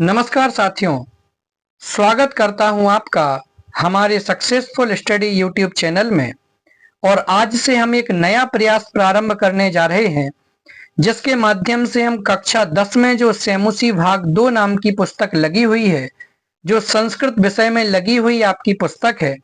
नमस्कार साथियों, स्वागत करता हूं आपका हमारे सक्सेसफुल स्टडी यूट्यूब चैनल में। और आज से हम एक नया प्रयास प्रारंभ करने जा रहे हैं, जिसके माध्यम से हम कक्षा 10 में जो सेमुसी भाग 2 नाम की पुस्तक लगी हुई है, जो संस्कृत विषय में लगी हुई आपकी पुस्तक है,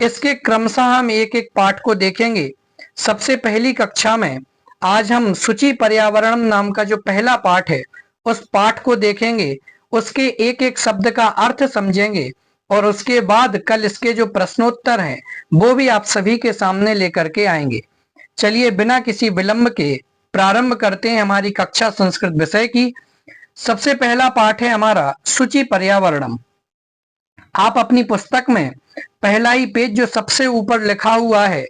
इसके क्रमशः हम एक एक पाठ को देखेंगे। सबसे पहली कक्षा में आज हम सूची पर्यावरण नाम का जो पहला पाठ है, उस पाठ को देखेंगे, उसके एक एक शब्द का अर्थ समझेंगे और उसके बाद कल इसके जो प्रश्नोत्तर हैं वो भी आप सभी के सामने लेकर के आएंगे। चलिए बिना किसी विलंब के प्रारंभ करते हैं हमारी कक्षा संस्कृत विषय की। सबसे पहला पाठ है हमारा सूची पर्यावरणम। आप अपनी पुस्तक में पहला ही पेज जो सबसे ऊपर लिखा हुआ है,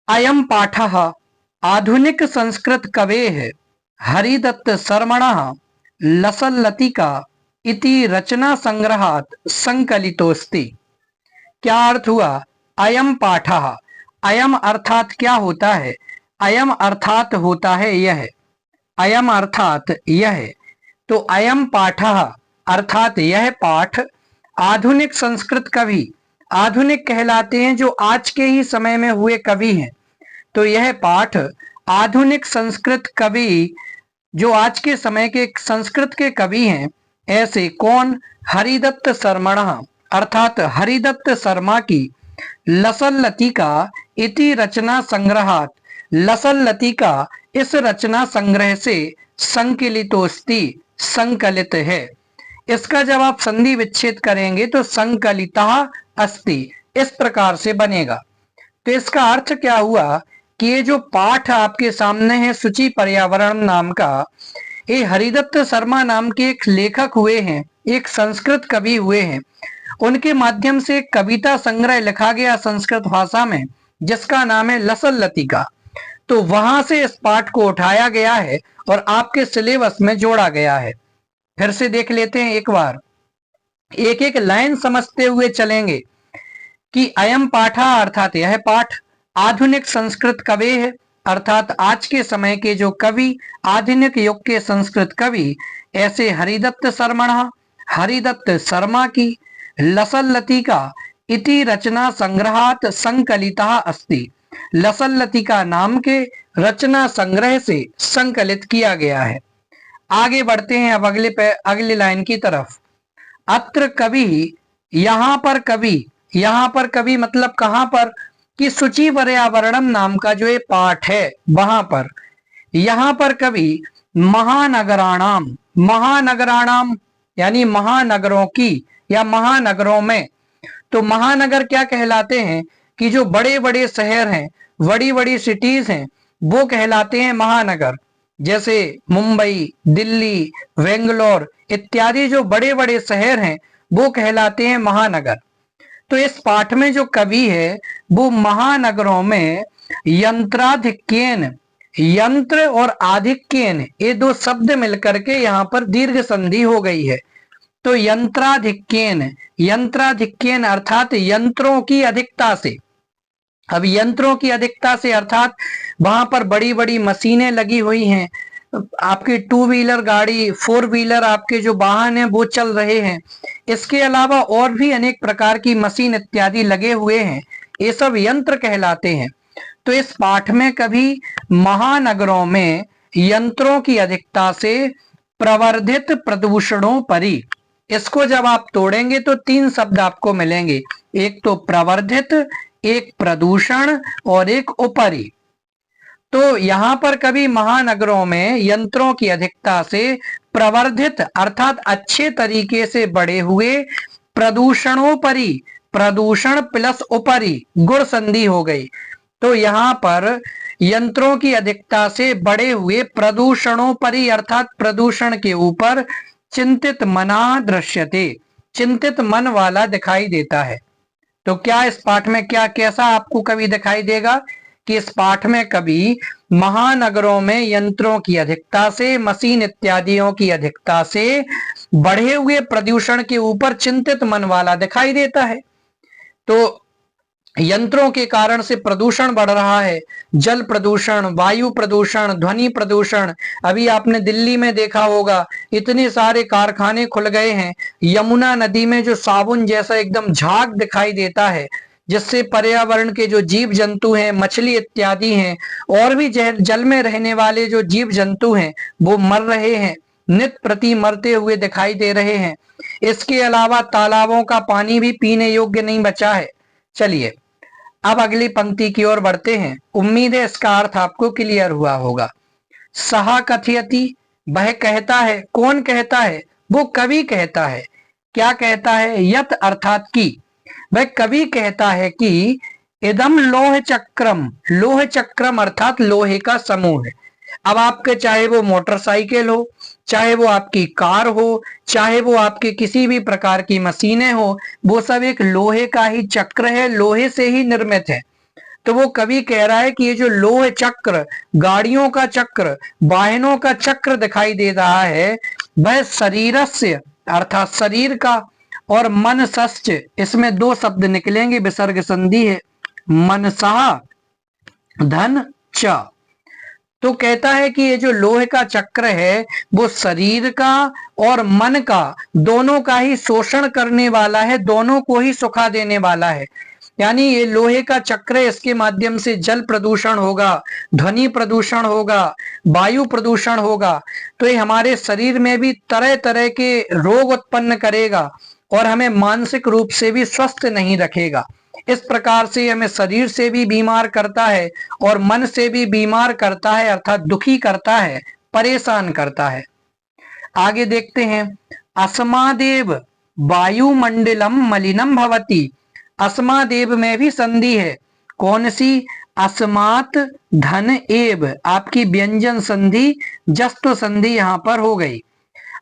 अयम पाठः आधुनिक संस्कृत कवेः हरिदत्त शर्मणः लसल्लतिका इति रचना संग्रहात संकलितोस्ति। क्या अर्थ हुआ? अयम पाठः, अयम अर्थात क्या होता है? अयम अर्थात होता है यह, अयम अर्थात यह। तो अयम पाठः अर्थात यह पाठ आधुनिक संस्कृत कवि, आधुनिक कहलाते हैं जो आज के ही समय में हुए कवि हैं। तो यह पाठ आधुनिक संस्कृत कवि, जो आज के समय के संस्कृत के कवि हैं, ऐसे कौन? हरिदत्त शर्मणः अर्थात हरिदत्त शर्मा की लसल लतिका इति रचना संग्रहात, लसल लतिका इस रचना संग्रह से संकलितोस्ति संकलित है। इसका जब आप संधि विच्छेद करेंगे तो संकलिता अस्ति इस प्रकार से बनेगा। तो इसका अर्थ क्या हुआ कि ये जो पाठ आपके सामने है सूची पर्यावरण नाम का, ये हरिदत्त शर्मा नाम के एक लेखक हुए हैं, एक संस्कृत कवि हुए हैं। उनके माध्यम से एक कविता संग्रह लिखा गया संस्कृत भाषा में, जिसका नाम है लसल लतिका। तो वहां से इस पाठ को उठाया गया है और आपके सिलेबस में जोड़ा गया है। फिर से देख लेते हैं एक बार, एक एक लाइन समझते हुए चलेंगे कि अयम पाठा अर्थात यह पाठ आधुनिक संस्कृत कवि है, अर्थात आज के समय के जो कवि, आधुनिक युग के संस्कृत कवि, ऐसे हरिदत्त शर्मणः हरिदत्त शर्मा की लसल लतिका इति रचना संग्रहात संकलिता अस्ति, लसल लतिका नाम के रचना संग्रह से संकलित किया गया है। आगे बढ़ते हैं अब अगले लाइन की तरफ। अत्र कवि, यहाँ पर कवि, यहाँ पर कवि मतलब कहां पर? कि सूची पर्यावरणम नाम का जो ये पाठ है वहां पर, यहाँ पर कवि महानगराणाम, महानगराणाम यानी महानगरों की या महानगरों में। तो महानगर क्या कहलाते हैं? कि जो बड़े बड़े शहर हैं, बड़ी बड़ी सिटीज हैं, वो कहलाते हैं महानगर। जैसे मुंबई, दिल्ली, बेंगलोर इत्यादि जो बड़े बड़े शहर हैं वो कहलाते हैं महानगर। तो इस पाठ में जो कवि है वो महानगरों में यंत्राधिक्येन, यंत्र और आधिक्येन ये दो शब्द मिलकर के यहाँ पर दीर्घ संधि हो गई है। तो यंत्राधिक्येन, यंत्राधिक्येन अर्थात यंत्रों की अधिकता से। अब यंत्रों की अधिकता से अर्थात वहां पर बड़ी बड़ी मशीनें लगी हुई हैं, आपकी टू व्हीलर गाड़ी, फोर व्हीलर आपके जो वाहन हैं वो चल रहे हैं। इसके अलावा और भी अनेक प्रकार की मशीन इत्यादि लगे हुए हैं, ये सब यंत्र कहलाते हैं। तो इस पाठ में कभी महानगरों में यंत्रों की अधिकता से प्रवर्धित प्रदूषणों परी, इसको जब आप तोड़ेंगे तो तीन शब्द आपको मिलेंगे, एक तो प्रवर्धित, एक प्रदूषण और एक उपरी। तो यहाँ पर कभी महानगरों में यंत्रों की अधिकता से प्रवर्धित अर्थात अच्छे तरीके से बढ़े हुए प्रदूषणोपरि, प्रदूषण प्लस उपरि गुण संधि हो गई। तो यहाँ पर यंत्रों की अधिकता से बढ़े हुए प्रदूषणोपरि अर्थात प्रदूषण के ऊपर चिंतित मना दृश्यते, चिंतित मन वाला दिखाई देता है। तो क्या इस पाठ में क्या कैसा आपको कवि दिखाई देगा? कि इस पाठ में कभी महानगरों में यंत्रों की अधिकता से, मशीन इत्यादियों की अधिकता से बढ़े हुए प्रदूषण के ऊपर चिंतित मन वाला दिखाई देता है। तो यंत्रों के कारण से प्रदूषण बढ़ रहा है, जल प्रदूषण, वायु प्रदूषण, ध्वनि प्रदूषण। अभी आपने दिल्ली में देखा होगा, इतने सारे कारखाने खुल गए हैं। यमुना नदी में जो साबुन जैसा एकदम झाग दिखाई देता है, जिससे पर्यावरण के जो जीव जंतु हैं, मछली इत्यादि हैं, और भी जल में रहने वाले जो जीव जंतु हैं, वो मर रहे हैं, नित प्रति मरते हुए दिखाई दे रहे हैं। इसके अलावा तालाबों का पानी भी पीने योग्य नहीं बचा है। चलिए अब अगली पंक्ति की ओर बढ़ते हैं। उम्मीद है इसका अर्थ आपको क्लियर हुआ होगा। सहा कथयति, वह कहता है। कौन कहता है? वो कवि कहता है। क्या कहता है? यत अर्थात की। वह कवि कहता है कि इदम लोह चक्रम, लोह चक्रम अर्थात लोहे का समूह है। अब आपके चाहे वो मोटरसाइकिल हो, चाहे वो आपकी कार हो, चाहे वो आपके किसी भी प्रकार की मशीनें हो, वो सब एक लोहे का ही चक्र है, लोहे से ही निर्मित है। तो वो कवि कह रहा है कि ये जो लोह चक्र, गाड़ियों का चक्र, वाहनों का चक्र दिखाई दे रहा है, वह शरीरस्य अर्थात शरीर का, और मनसश्च, इसमें दो शब्द निकलेंगे, विसर्ग संधि है, मनसा धन च। तो कहता है कि ये जो लोहे का चक्र है वो शरीर का और मन का दोनों का ही शोषण करने वाला है, दोनों को ही सुखा देने वाला है। यानी ये लोहे का चक्र है, इसके माध्यम से जल प्रदूषण होगा, ध्वनि प्रदूषण होगा, वायु प्रदूषण होगा। तो ये हमारे शरीर में भी तरह तरह के रोग उत्पन्न करेगा और हमें मानसिक रूप से भी स्वस्थ नहीं रखेगा। इस प्रकार से हमें शरीर से भी बीमार करता है और मन से भी बीमार करता है, अर्थात दुखी करता है, परेशान करता है। आगे देखते हैं। अस्मादेव वायुमंडलम मलिनम भवति। अस्मादेव में भी संधि है। कौन सी? अस्मात धन एव, आपकी व्यंजन संधि जस्त संधि यहां पर हो गई।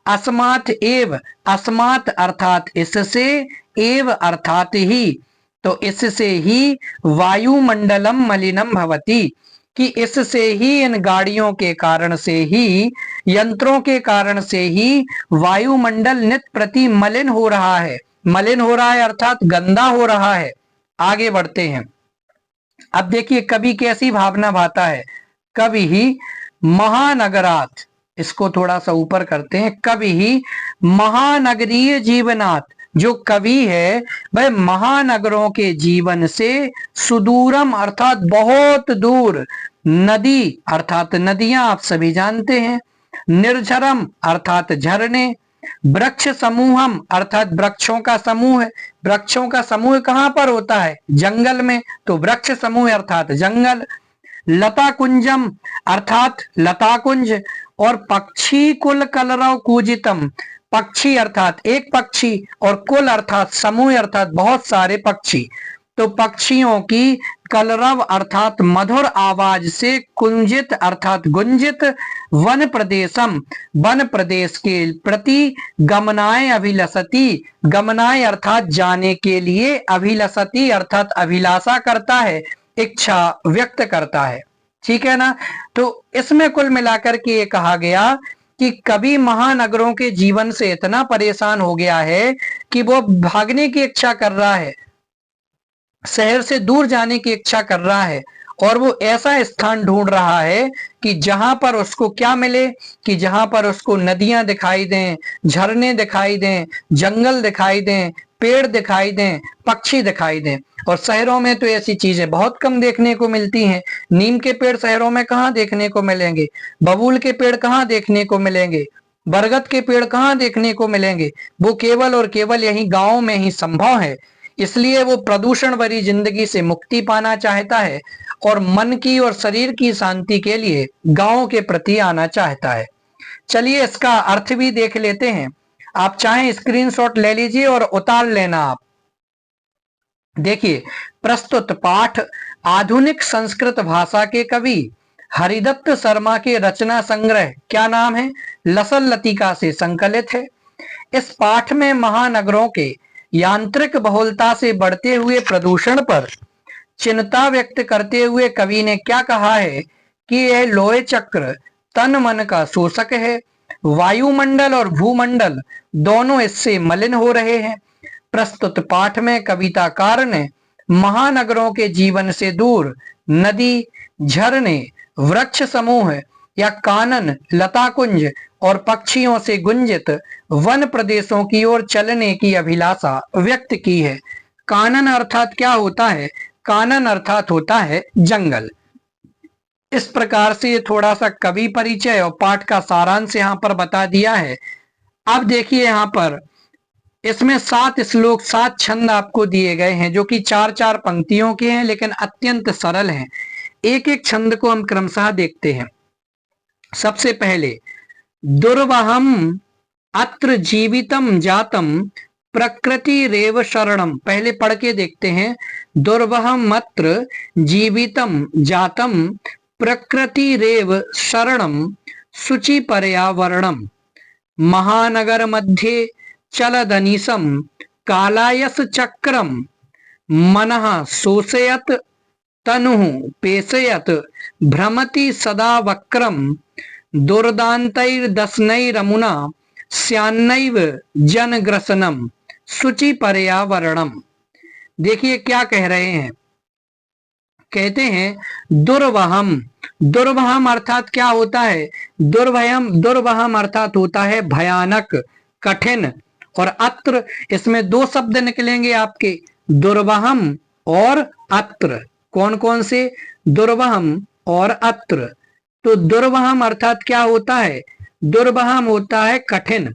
अस्मात एव, अस्मात अर्थात इससे, एव अर्थात ही, तो इससे ही वायुमंडलम मलिनम भवति, कि इससे ही, इन गाड़ियों के कारण से ही, यंत्रों के कारण से ही वायुमंडल नित प्रति मलिन हो रहा है। मलिन हो रहा है अर्थात गंदा हो रहा है। आगे बढ़ते हैं। अब देखिए कवि कैसी भावना भाता है। कवि ही महानगरात, इसको थोड़ा सा ऊपर करते हैं। कवि ही महानगरीय जीवनात्, जो कवि है वह महानगरों के जीवन से, सुदूरम अर्थात बहुत दूर, नदी अर्थात नदियां आप सभी जानते हैं, निर्झरम अर्थात झरने, वृक्ष समूहम अर्थात वृक्षों का समूह। वृक्षों का समूह कहां पर होता है? जंगल में, तो वृक्ष समूह अर्थात जंगल। लता कुंजम अर्थात लता कुंज, और पक्षी कुल कलरव कूजितम, पक्षी अर्थात एक पक्षी, और कुल अर्थात समूह अर्थात बहुत सारे पक्षी। तो पक्षियों की कलरव अर्थात मधुर आवाज से, कुंजित अर्थात गुंजित, वन प्रदेशम, वन प्रदेश के प्रति, गमनाय अभिलषति, गमनाय अर्थात जाने के लिए, अभिलषति अर्थात अभिलाषा करता है, इच्छा व्यक्त करता है। ठीक है ना? तो इसमें कुल मिलाकर के ये कहा गया कि कवि महानगरों के जीवन से इतना परेशान हो गया है कि वो भागने की इच्छा कर रहा है, शहर से दूर जाने की इच्छा कर रहा है, और वो ऐसा स्थान ढूंढ रहा है कि जहां पर उसको क्या मिले, कि जहां पर उसको नदियां दिखाई दें, झरने दिखाई दें, जंगल दिखाई दें, पेड़ दिखाई दें, पक्षी दिखाई दें। और शहरों में तो ऐसी चीजें बहुत कम देखने को मिलती हैं। नीम के पेड़ शहरों में कहाँ देखने को मिलेंगे? बबूल के पेड़ कहाँ देखने को मिलेंगे? बरगद के पेड़ कहाँ देखने को मिलेंगे? वो केवल और केवल यही गांव में ही संभव है। इसलिए वो प्रदूषण भरी जिंदगी से मुक्ति पाना चाहता है और मन की और शरीर की शांति के लिए गांव के प्रति आना चाहता है। चलिए इसका अर्थ भी देख लेते हैं। आप चाहें स्क्रीनशॉट ले लीजिए और उतार लेना। आप देखिए, प्रस्तुत पाठ आधुनिक संस्कृत भाषा के कवि हरिदत्त शर्मा के रचना संग्रह, क्या नाम है? लसल लतिका से संकलित है। इस पाठ में महानगरों के यांत्रिक बहुलता से बढ़ते हुए प्रदूषण पर चिंता व्यक्त करते हुए कवि ने क्या कहा है कि यह लोहे चक्र तन मन का शोषक है। वायुमंडल और भूमंडल दोनों इससे मलिन हो रहे हैं। प्रस्तुत पाठ में कविताकार ने महानगरों के जीवन से दूर नदी, झरने, वृक्ष समूह या कानन, लता कुंज और पक्षियों से गुंजित वन प्रदेशों की ओर चलने की अभिलाषा व्यक्त की है। कानन अर्थात क्या होता है? कानन अर्थात होता है जंगल। इस प्रकार से ये थोड़ा सा कवि परिचय और पाठ का सारांश यहाँ पर बता दिया है। अब देखिए यहाँ पर इसमें 7 श्लोक 7 छंद आपको दिए गए हैं जो कि 4-4 पंक्तियों के हैं लेकिन अत्यंत सरल हैं। एक एक छंद को हम क्रमशः देखते हैं। सबसे पहले दुर्वहम अत्र जीवितम जातम प्रकृति रेव शरणम। पहले पढ़ के देखते हैं। दुर्वहम अत्र जीवितम जातम प्रकृति रेव शरणम शुचि पर्यावरणम महानगर मध्ये चलदनीसम कालायस चक्रम मनः शोषयत तनुः पेशयत भ्रमति सदा वक्रम दुर्दान्तैर्दशनैरमुना स्यान्नैव जनग्रसनम शुचि पर्यावरणम। देखिए क्या कह रहे हैं। कहते हैं दुर्वहम। दुर्वहम अर्थात क्या होता है? दुर्वहम अर्थात होता है भयानक, कठिन। और अत्र, इसमें 2 शब्द निकलेंगे आपके, दुर्वहम और अत्र। कौन कौन से? दुर्वहम और अत्र। तो दुर्वहम अर्थात क्या होता है? दुर्वहम होता है कठिन।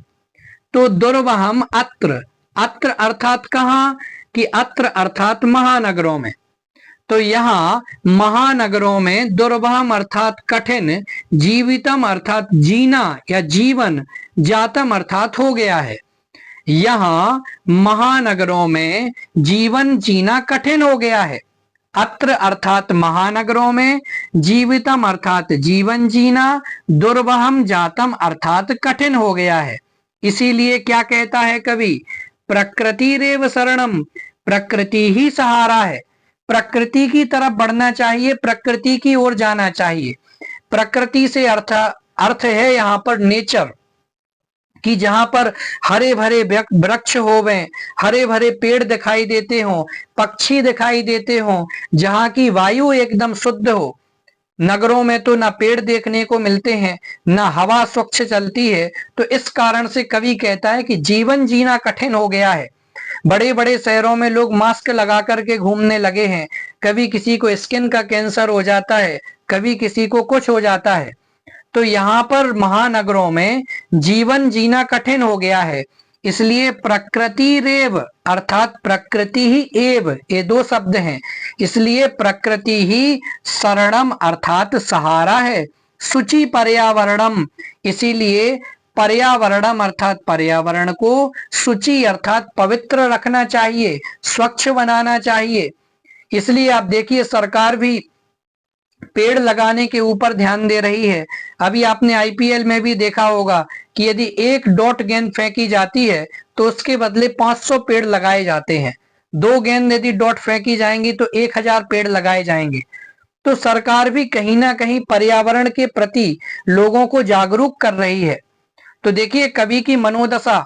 तो दुर्वहम अत्र, अत्र अर्थात कहाँ? कि अत्र अर्थात महानगरों में। तो यहाँ महानगरों में दुर्वहम अर्थात कठिन, जीवितम अर्थात जीना या जीवन, जातम अर्थात हो गया है। यहाँ महानगरों में जीवन जीना कठिन हो गया है। अत्र अर्थात महानगरों में, जीवितम अर्थात जीवन जीना, दुर्वहम जातम अर्थात कठिन हो गया है। इसीलिए क्या कहता है कवि? प्रकृति रेव शरणम, प्रकृति ही सहारा है। प्रकृति की तरफ बढ़ना चाहिए, प्रकृति की ओर जाना चाहिए। प्रकृति से अर्थ है यहाँ पर नेचर, कि जहां पर हरे भरे वृक्ष होवे, हरे भरे पेड़ दिखाई देते हो, पक्षी दिखाई देते हो, जहां की वायु एकदम शुद्ध हो। नगरों में तो ना पेड़ देखने को मिलते हैं, ना हवा स्वच्छ चलती है। तो इस कारण से कवि कहता है कि जीवन जीना कठिन हो गया है। बड़े बड़े शहरों में लोग मास्क लगा करके घूमने लगे हैं। कभी किसी को स्किन का कैंसर हो जाता है, कभी किसी को कुछ हो जाता है। तो यहाँ पर महानगरों में जीवन जीना कठिन हो गया है। इसलिए प्रकृति रेव अर्थात प्रकृति ही एव, ये 2 शब्द हैं। इसलिए प्रकृति ही शरणम अर्थात सहारा है। शुचि पर्यावरणम, इसीलिए पर्यावरणम अर्थात पर्यावरण को, शुचि अर्थात पवित्र रखना चाहिए, स्वच्छ बनाना चाहिए। इसलिए आप देखिए सरकार भी पेड़ लगाने के ऊपर ध्यान दे रही है। अभी आपने आईपीएल में भी देखा होगा कि यदि 1 डॉट गेंद फेंकी जाती है तो उसके बदले 500 पेड़ लगाए जाते हैं। 2 गेंद यदि डॉट फेंकी जाएंगी तो 1000 पेड़ लगाए जाएंगे। तो सरकार भी कहीं ना कहीं पर्यावरण के प्रति लोगों को जागरूक कर रही है। तो देखिए कवि की मनोदशा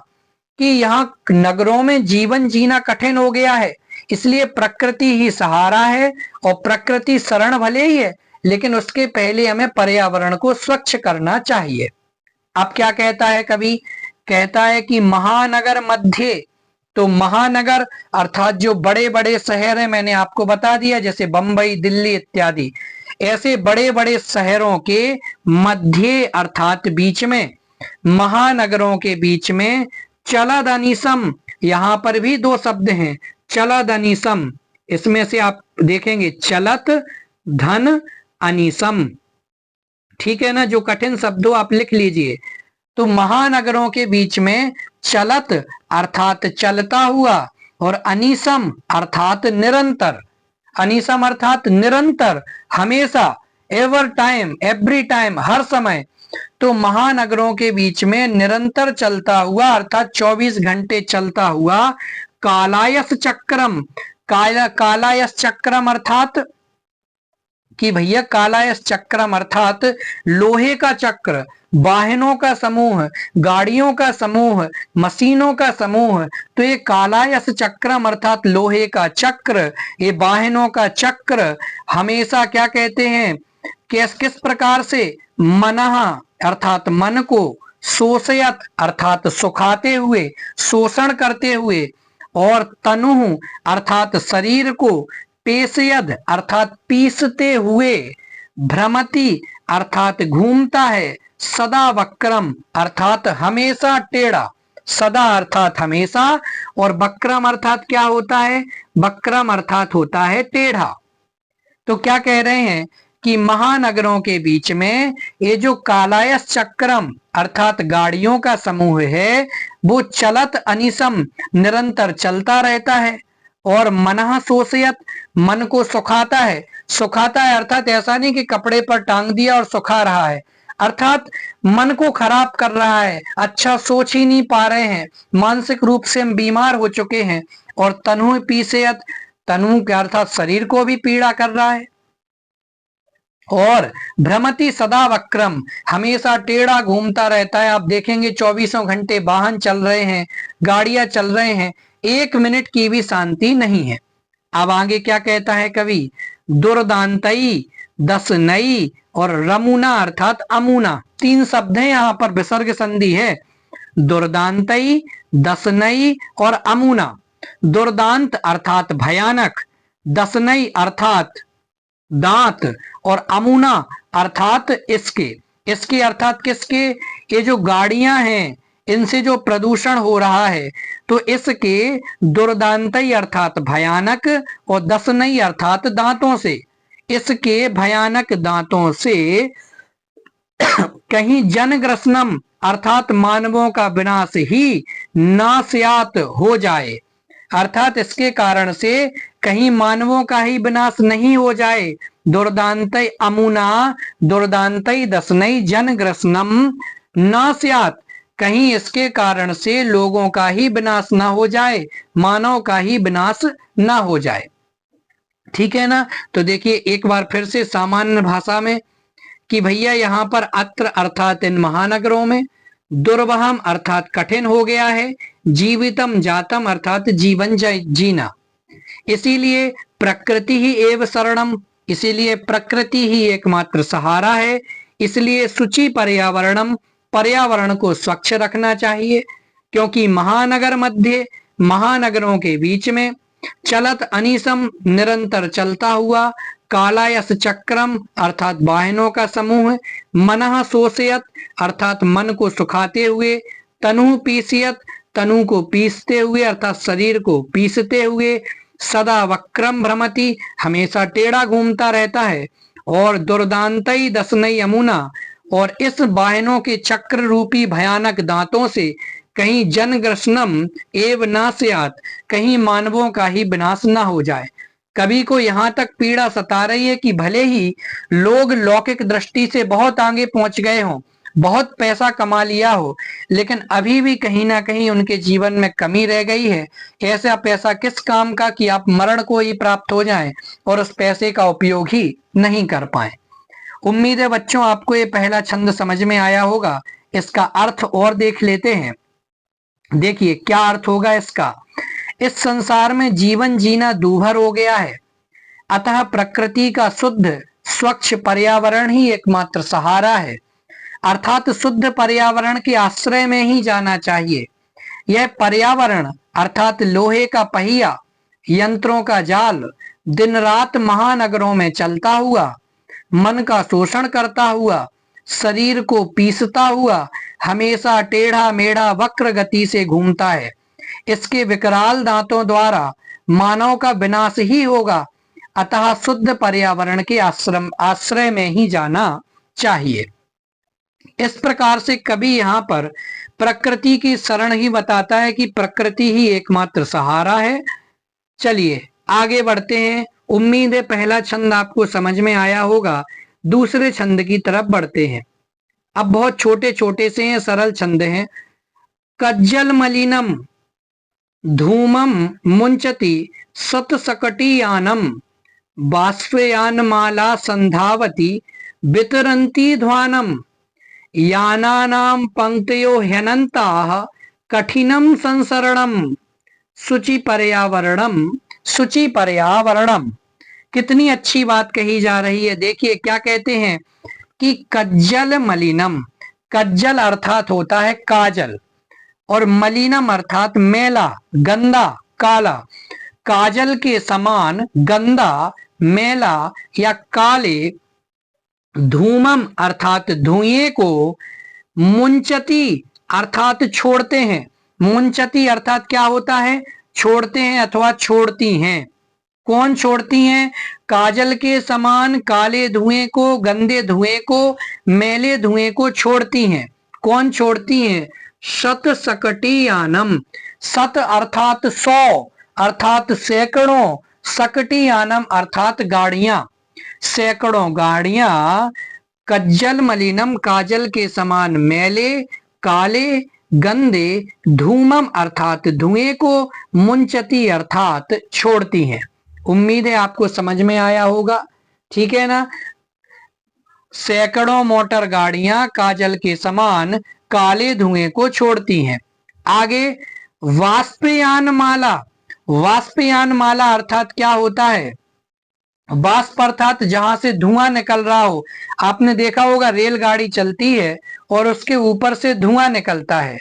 कि यहाँ नगरों में जीवन जीना कठिन हो गया है, इसलिए प्रकृति ही सहारा है। और प्रकृति शरण भले ही है, लेकिन उसके पहले हमें पर्यावरण को स्वच्छ करना चाहिए। अब क्या कहता है कवि? कहता है कि महानगर मध्य, तो महानगर अर्थात जो बड़े बड़े शहर हैं, मैंने आपको बता दिया जैसे बंबई, दिल्ली इत्यादि, ऐसे बड़े बड़े शहरों के मध्य अर्थात बीच में, महानगरों के बीच में चलदनीसम, यहाँ पर भी 2 शब्द हैं, चलदनीसम। इसमें से आप देखेंगे चलत धन अनीसम, ठीक है ना? जो कठिन शब्दों आप लिख लीजिए। तो महानगरों के बीच में चलत अर्थात चलता हुआ और अनीसम अर्थात निरंतर। अनीसम अर्थात निरंतर, हमेशा, एवर टाइम, एवरी टाइम, हर समय। तो महानगरों के बीच में निरंतर चलता हुआ अर्थात 24 घंटे चलता हुआ कालायस चक्रम, कालायस चक्रम अर्थात कि भैया कालायस चक्रम अर्थात लोहे का चक्र, वाहनों का समूह, गाड़ियों का समूह, मशीनों का समूह। तो ये कालायस चक्रम अर्थात लोहे का चक्र, ये वाहनों का चक्र हमेशा क्या कहते हैं, किस किस प्रकार से, मनः अर्थात मन को, शोषयत अर्थात सुखाते हुए, शोषण करते हुए, और तनु अर्थात शरीर को, पेशयद अर्थात पीसते हुए, भ्रमति अर्थात घूमता है, सदा वक्रम अर्थात हमेशा टेढ़ा, सदा अर्थात हमेशा, और वक्रम अर्थात क्या होता है, वक्रम अर्थात होता है टेढ़ा। तो क्या कह रहे हैं कि महानगरों के बीच में ये जो कालायस चक्रम अर्थात गाड़ियों का समूह है वो चलत अनिसम निरंतर चलता रहता है, और मनः शोषयत मन को सुखाता है, सुखाता है अर्थात ऐसा नहीं कि कपड़े पर टांग दिया और सुखा रहा है, अर्थात मन को खराब कर रहा है, अच्छा सोच ही नहीं पा रहे हैं, मानसिक रूप से हम बीमार हो चुके हैं। और तनु पीसेयत, तनु के अर्थात शरीर को भी पीड़ा कर रहा है। और भ्रमति सदा वक्रम हमेशा टेढ़ा घूमता रहता है। आप देखेंगे 24 घंटे वाहन चल रहे हैं, गाड़ियां चल रहे हैं, 1 मिनट की भी शांति नहीं है। अब आगे क्या कहता है कवि, दुर्दांतई, दस नई और रमुना अर्थात अमुना, 3 शब्द है यहाँ पर, विसर्ग संधि है। दुर्दांतई, दसनई और अमुना। दुर्दांत अर्थात भयानक, दसनई अर्थात दांत, और अमुना अर्थात इसके, इसके अर्थात किसके, ये जो गाड़ियां हैं इनसे जो प्रदूषण हो रहा है, तो इसके दुर्दांतई अर्थात भयानक और दसनई अर्थात दांतों से, इसके भयानक दांतों से कहीं जनग्रसनम अर्थात मानवों का विनाश ही नास्यात हो जाए, अर्थात इसके कारण से कहीं मानवों का ही विनाश नहीं हो जाए। दुर्दांतई अमुना, दुर्दांतई दसनई जनग्रसनम नास्यात, कहीं इसके कारण से लोगों का ही विनाश ना हो जाए, मानव का ही विनाश ना हो जाए। ठीक है ना। तो देखिए एक बार फिर से सामान्य भाषा में कि भैया यहाँ पर अत्र अर्थात इन महानगरों में, दुर्वहम अर्थात कठिन हो गया है, जीवितम जातम अर्थात जीवन जीना, इसीलिए प्रकृति ही एव शरणम, इसीलिए प्रकृति ही एकमात्र सहारा है, इसलिए शुचि पर्यावरणम, पर्यावरण को स्वच्छ रखना चाहिए, क्योंकि महानगर मध्य, महानगरों के बीच में, चलत अनिसम निरंतर चलता हुआ, कालायस चक्रम अर्थात वाहनों का समूह, मनः शोषयत अर्थात मन को सुखाते हुए, तनु पीसियत तनु को पीसते हुए अर्थात शरीर को पीसते हुए, सदा वक्रम भ्रमति हमेशा टेढ़ा घूमता रहता है, और दुर्दांतई दसनई यमुना, और इस वाहनों के चक्र रूपी भयानक दांतों से कहीं जनग्रसनम एव नास्यात, कहीं मानवों का ही विनाश न हो जाए। कवि को यहाँ तक पीड़ा सता रही है कि भले ही लोग लौकिक दृष्टि से बहुत आगे पहुंच गए हों, बहुत पैसा कमा लिया हो, लेकिन अभी भी कहीं ना कहीं उनके जीवन में कमी रह गई है। ऐसा पैसा किस काम का कि आप मरण को ही प्राप्त हो जाएं और उस पैसे का उपयोग ही नहीं कर पाए। उम्मीद है बच्चों आपको ये पहला छंद समझ में आया होगा। इसका अर्थ और देख लेते हैं। देखिए क्या अर्थ होगा इसका। इस संसार में जीवन जीना दूभर हो गया है, अतः प्रकृति का शुद्ध स्वच्छ पर्यावरण ही एकमात्र सहारा है, अर्थात शुद्ध पर्यावरण के आश्रय में ही जाना चाहिए। यह पर्यावरण अर्थात लोहे का पहिया, यंत्रों का जाल दिन रात महानगरों में चलता हुआ, मन का शोषण करता हुआ, शरीर को पीसता हुआ, हमेशा टेढ़ा मेढ़ा वक्र गति से घूमता है। इसके विकराल दांतों द्वारा मानव का विनाश ही होगा, अतः शुद्ध पर्यावरण के आश्रय में ही जाना चाहिए। इस प्रकार से कवि यहाँ पर प्रकृति की शरण ही बताता है कि प्रकृति ही एकमात्र सहारा है। चलिए आगे बढ़ते हैं। उम्मीद है पहला छंद आपको समझ में आया होगा। दूसरे छंद की तरफ बढ़ते हैं। अब बहुत छोटे छोटे से हैं, सरल छंद हैं। कज्जल मलिनम धूमम मुंचति सतसकटियानम बाष्पयानमाला संधावती वितरन्ती ध्वानम यानानां पंक्तयो ह्यनन्ताः कठिनम संसरणम शुचि पर्यावरणम। कितनी अच्छी बात कही जा रही है। देखिए क्या कहते हैं कि कज्जल मलिनम, कज्जल अर्थात होता है काजल, और मलिनम अर्थात मैला, गंदा, काला। काजल के समान गंदा, मैला या काले धूमम अर्थात धुएं को मुंचती अर्थात छोड़ते हैं। मुंचती अर्थात क्या होता है? छोड़ते हैं अथवा छोड़ती हैं। कौन छोड़ती हैं? काजल के समान काले धुएं को, गंदे धुएं को, मैले धुएं को छोड़ती हैं। कौन छोड़ती हैं? शत सकटियानम, शत अर्थात 100 अर्थात सैकड़ों, सकटियानम अर्थात गाड़ियां, सैकड़ों गाड़ियां कज्जल मलिनम काजल के समान मैले, काले, गंदे, धूमम अर्थात धुएं को, मुंचती अर्थात छोड़ती हैं। उम्मीद है आपको समझ में आया होगा। ठीक है ना। सैकड़ों मोटर गाड़ियां काजल के समान काले धुएं को छोड़ती हैं। आगे वाष्पयान माला, वाष्पयान माला अर्थात क्या होता है? वाष्प अर्थात जहां से धुआं निकल रहा हो। आपने देखा होगा रेलगाड़ी चलती है और उसके ऊपर से धुआं निकलता है,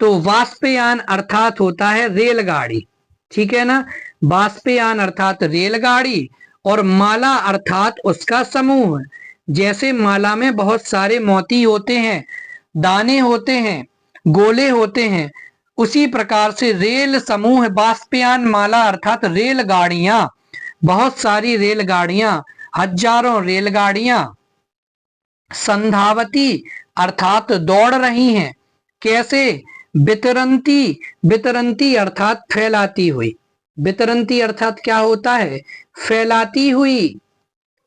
तो वाष्पयान अर्थात होता है रेलगाड़ी। ठीक है ना। वाष्पयान अर्थात रेलगाड़ी, और माला अर्थात उसका समूह। जैसे माला में बहुत सारे मोती होते हैं, दाने होते हैं, गोले होते हैं, उसी प्रकार से रेल समूह वाष्पयान माला अर्थात रेलगाड़ियां, बहुत सारी रेलगाड़ियां, हजारों रेलगाड़ियां संधावती अर्थात दौड़ रही हैं। कैसे? वितरंती, वितरंती अर्थात फैलाती हुई। वितरंती अर्थात क्या होता है? फैलाती हुई।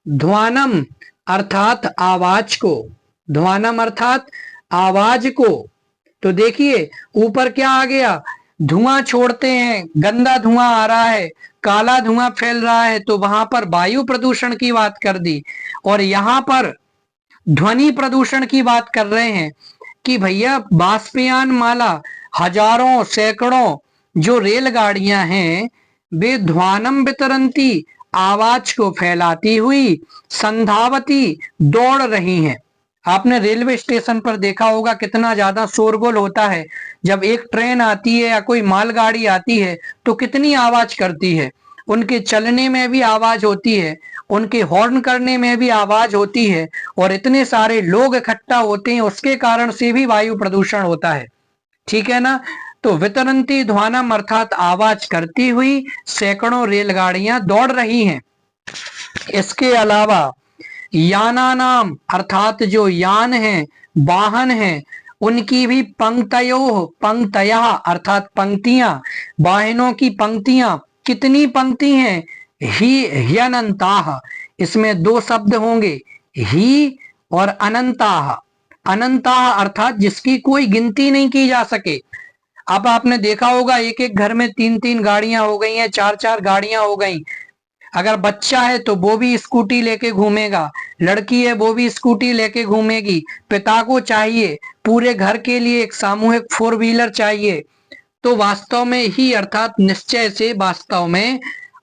ध्वानम अर्थात आवाज को, ध्वानम अर्थात आवाज को। तो देखिए ऊपर क्या आ गया? धुआं छोड़ते हैं, गंदा धुआं आ रहा है, काला धुआं फैल रहा है, तो वहां पर वायु प्रदूषण की बात कर दी। और यहां पर ध्वनि प्रदूषण की बात कर रहे हैं कि भैया वाष्पयान माला, हजारों सैकड़ों जो रेलगाड़ियां हैं वे ध्वानम वितरंती आवाज को फैलाती हुई संधावती दौड़ रही हैं। आपने रेलवे स्टेशन पर देखा होगा कितना ज्यादा शोरगुल होता है। जब एक ट्रेन आती है या कोई मालगाड़ी आती है तो कितनी आवाज करती है। उनके चलने में भी आवाज होती है, उनके हॉर्न करने में भी आवाज होती है, और इतने सारे लोग इकट्ठा होते हैं उसके कारण से भी वायु प्रदूषण होता है। ठीक है ना। तो वितरंती ध्वानम अर्थात आवाज करती हुई सैकड़ों रेलगाड़ियां दौड़ रही हैं। इसके अलावा याना नाम अर्थात जो यान है, वाहन है, उनकी भी पंक्तयो, पंक्तया अर्थात पंक्तियां, वाहनों की पंक्तियां। कितनी पंक्ति हैं? ही ह्यनंताः, इसमें दो शब्द होंगे, ही और अनंताः। अनंताः अर्थात जिसकी कोई गिनती नहीं की जा सके। अब आपने देखा होगा एक एक घर में 3-3 गाड़ियां हो गई हैं, 4-4 गाड़ियां हो गई। अगर बच्चा है तो वो भी स्कूटी लेके घूमेगा, लड़की है वो भी स्कूटी लेके घूमेगी। पिता को चाहिए पूरे घर के लिए एक सामूहिक 4 व्हीलर चाहिए। तो वास्तव में ही अर्थात निश्चय से वास्तव में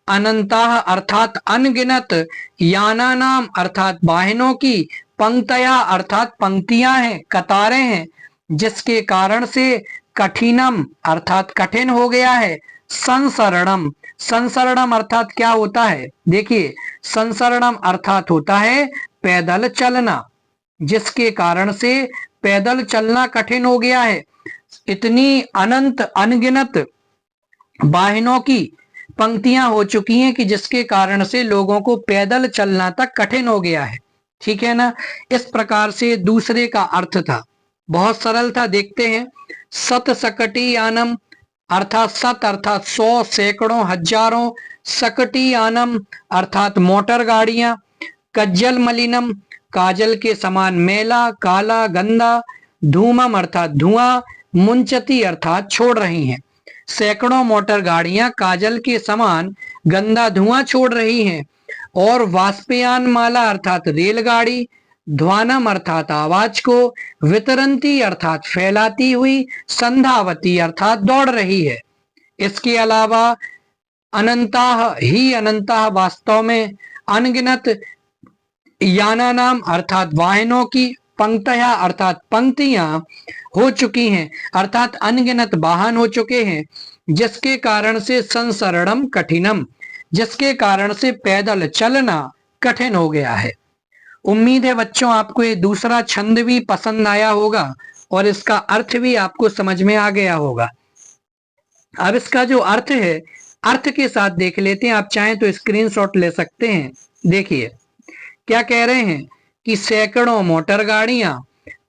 अनंताः अर्थात अनगिनत, याना नाम अर्थात वाहनों की, पंक्तया अर्थात पंक्तियां हैं, कतारें हैं, जिसके कारण से कठिनम अर्थात कठिन हो गया है। संसरणम, संसरणम अर्थात क्या होता है? देखिए संसरणम अर्थात होता है पैदल चलना, जिसके कारण से पैदल चलना कठिन हो गया है। इतनी अनंत अनगिनत वाहनों की पंक्तियां हो चुकी हैं कि जिसके कारण से लोगों को पैदल चलना तक कठिन हो गया है। ठीक है ना। इस प्रकार से दूसरे का अर्थ था, बहुत सरल था। देखते हैं। सत सकटियानम अर्थात सत अर्थात 100 सैकड़ों हजारों, सकटियानम अर्थात मोटर गाड़ियां, कज्जल मलिनम काजल के समान मैला, काला, गंदा, धूमम अर्थात धुआं, मुंचती अर्थात छोड़ रही हैं। सैकड़ों मोटर गाड़ियां काजल के समान गंदा धुआं छोड़ रही हैं। और वाष्पयान माला अर्थात रेलगाड़ी, ध्वानम अर्थात आवाज को, वितरंती अर्थात फैलाती हुई, संधावती अर्थात दौड़ रही है। इसके अलावा अनंताह ही अनंताह वास्तव में अनगिनत याना नाम अर्थात वाहनों की, पंक्तया अर्थात पंक्तियां हो चुकी हैं अर्थात अनगिनत वाहन हो चुके हैं, जिसके कारण से संसरणम कठिनम, जिसके कारण से पैदल चलना कठिन हो गया है। उम्मीद है बच्चों आपको ये दूसरा छंद भी पसंद आया होगा और इसका अर्थ भी आपको समझ में आ गया होगा। अब इसका जो अर्थ है, अर्थ के साथ देख लेते हैं। आप चाहें तो स्क्रीनशॉट ले सकते हैं। देखिए क्या कह रहे हैं कि सैकड़ों मोटर गाड़ियां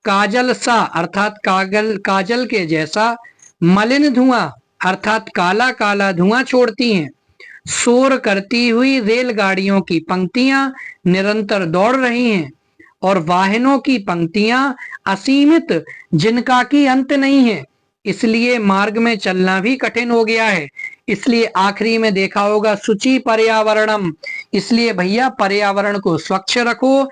काजल सा अर्थात काजल के जैसा, मलिन धुआं अर्थात काला काला धुआं छोड़ती हैं। शोर करती हुई रेलगाड़ियों की पंक्तियां निरंतर दौड़ रही हैं और वाहनों की पंक्तियां असीमित, जिनका की अंत नहीं है, इसलिए मार्ग में चलना भी कठिन हो गया है। इसलिए आखिरी में देखा होगा शुचि पर्यावरणम, इसलिए भैया पर्यावरण को स्वच्छ रखो,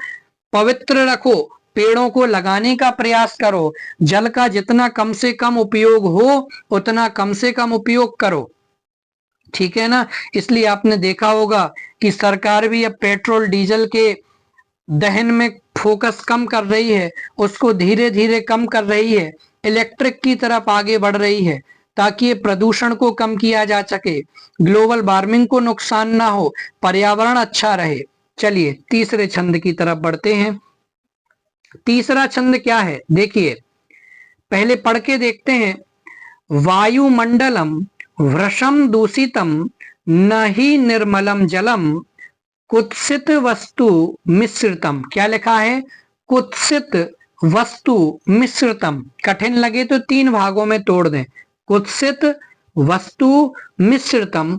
पवित्र रखो, पेड़ों को लगाने का प्रयास करो, जल का जितना कम से कम उपयोग हो उतना कम से कम उपयोग करो, ठीक है ना। इसलिए आपने देखा होगा कि सरकार भी अब पेट्रोल डीजल के दहन में फोकस कम कर रही है, उसको धीरे धीरे कम कर रही है, इलेक्ट्रिक की तरफ आगे बढ़ रही है ताकि प्रदूषण को कम किया जा सके, ग्लोबल वार्मिंग को नुकसान ना हो, पर्यावरण अच्छा रहे। चलिए तीसरे छंद की तरफ बढ़ते हैं। तीसरा छंद क्या है देखिए, पहले पढ़ के देखते हैं। वायुमंडलम वृषम दूषितम न ही निर्मलम जलम, कुत्सित वस्तु मिश्रितम। क्या लिखा है? कुत्सित वस्तु मिश्रितम। कठिन लगे तो 3 भागों में तोड़ दें। कुत्सित वस्तु मिश्रितम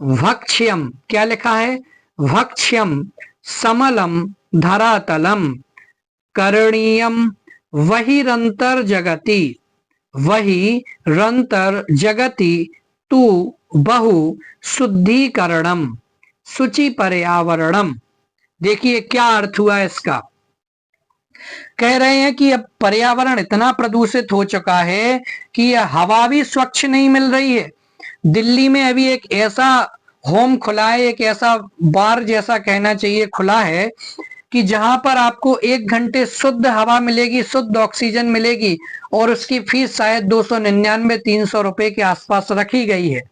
भक्ष्यम। क्या लिखा है? भक्ष्यम समलम धरातलम करणीयम वहिरंतर जगति, वही रंतर जगति तू बहु शुद्धिकरणम शुचि पर्यावरणम। देखिए क्या अर्थ हुआ इसका। कह रहे हैं कि अब पर्यावरण इतना प्रदूषित हो चुका है कि हवा भी स्वच्छ नहीं मिल रही है। दिल्ली में अभी एक ऐसा होम खुला है, एक ऐसा बार जैसा कहना चाहिए खुला है कि जहां पर आपको 1 घंटे शुद्ध हवा मिलेगी, शुद्ध ऑक्सीजन मिलेगी और उसकी फीस शायद 299-300 रुपए के आसपास रखी गई है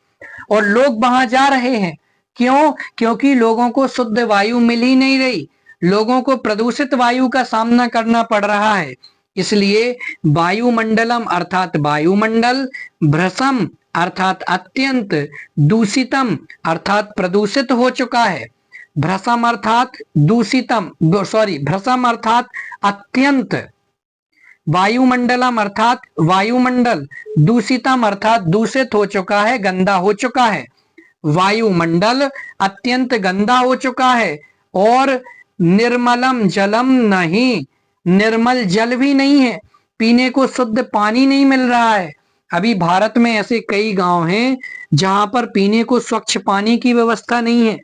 और लोग वहां जा रहे हैं। क्यों? क्योंकि लोगों को शुद्ध वायु मिल ही नहीं रही, लोगों को प्रदूषित वायु का सामना करना पड़ रहा है। इसलिए वायुमंडलम अर्थात वायुमंडल, भ्रसम अर्थात अत्यंत, दूषितम अर्थात प्रदूषित हो चुका है। भ्रसम अर्थात दूषितम, भ्रसम अर्थात अत्यंत, वायुमंडलम अर्थात वायुमंडल, दूषितम अर्थात दूषित हो चुका है, गंदा हो चुका है। वायुमंडल अत्यंत गंदा हो चुका है और निर्मलम जलम नहीं, निर्मल जल भी नहीं है, पीने को शुद्ध पानी नहीं मिल रहा है। अभी भारत में ऐसे कई गांव हैं जहां पर पीने को स्वच्छ पानी की व्यवस्था नहीं है।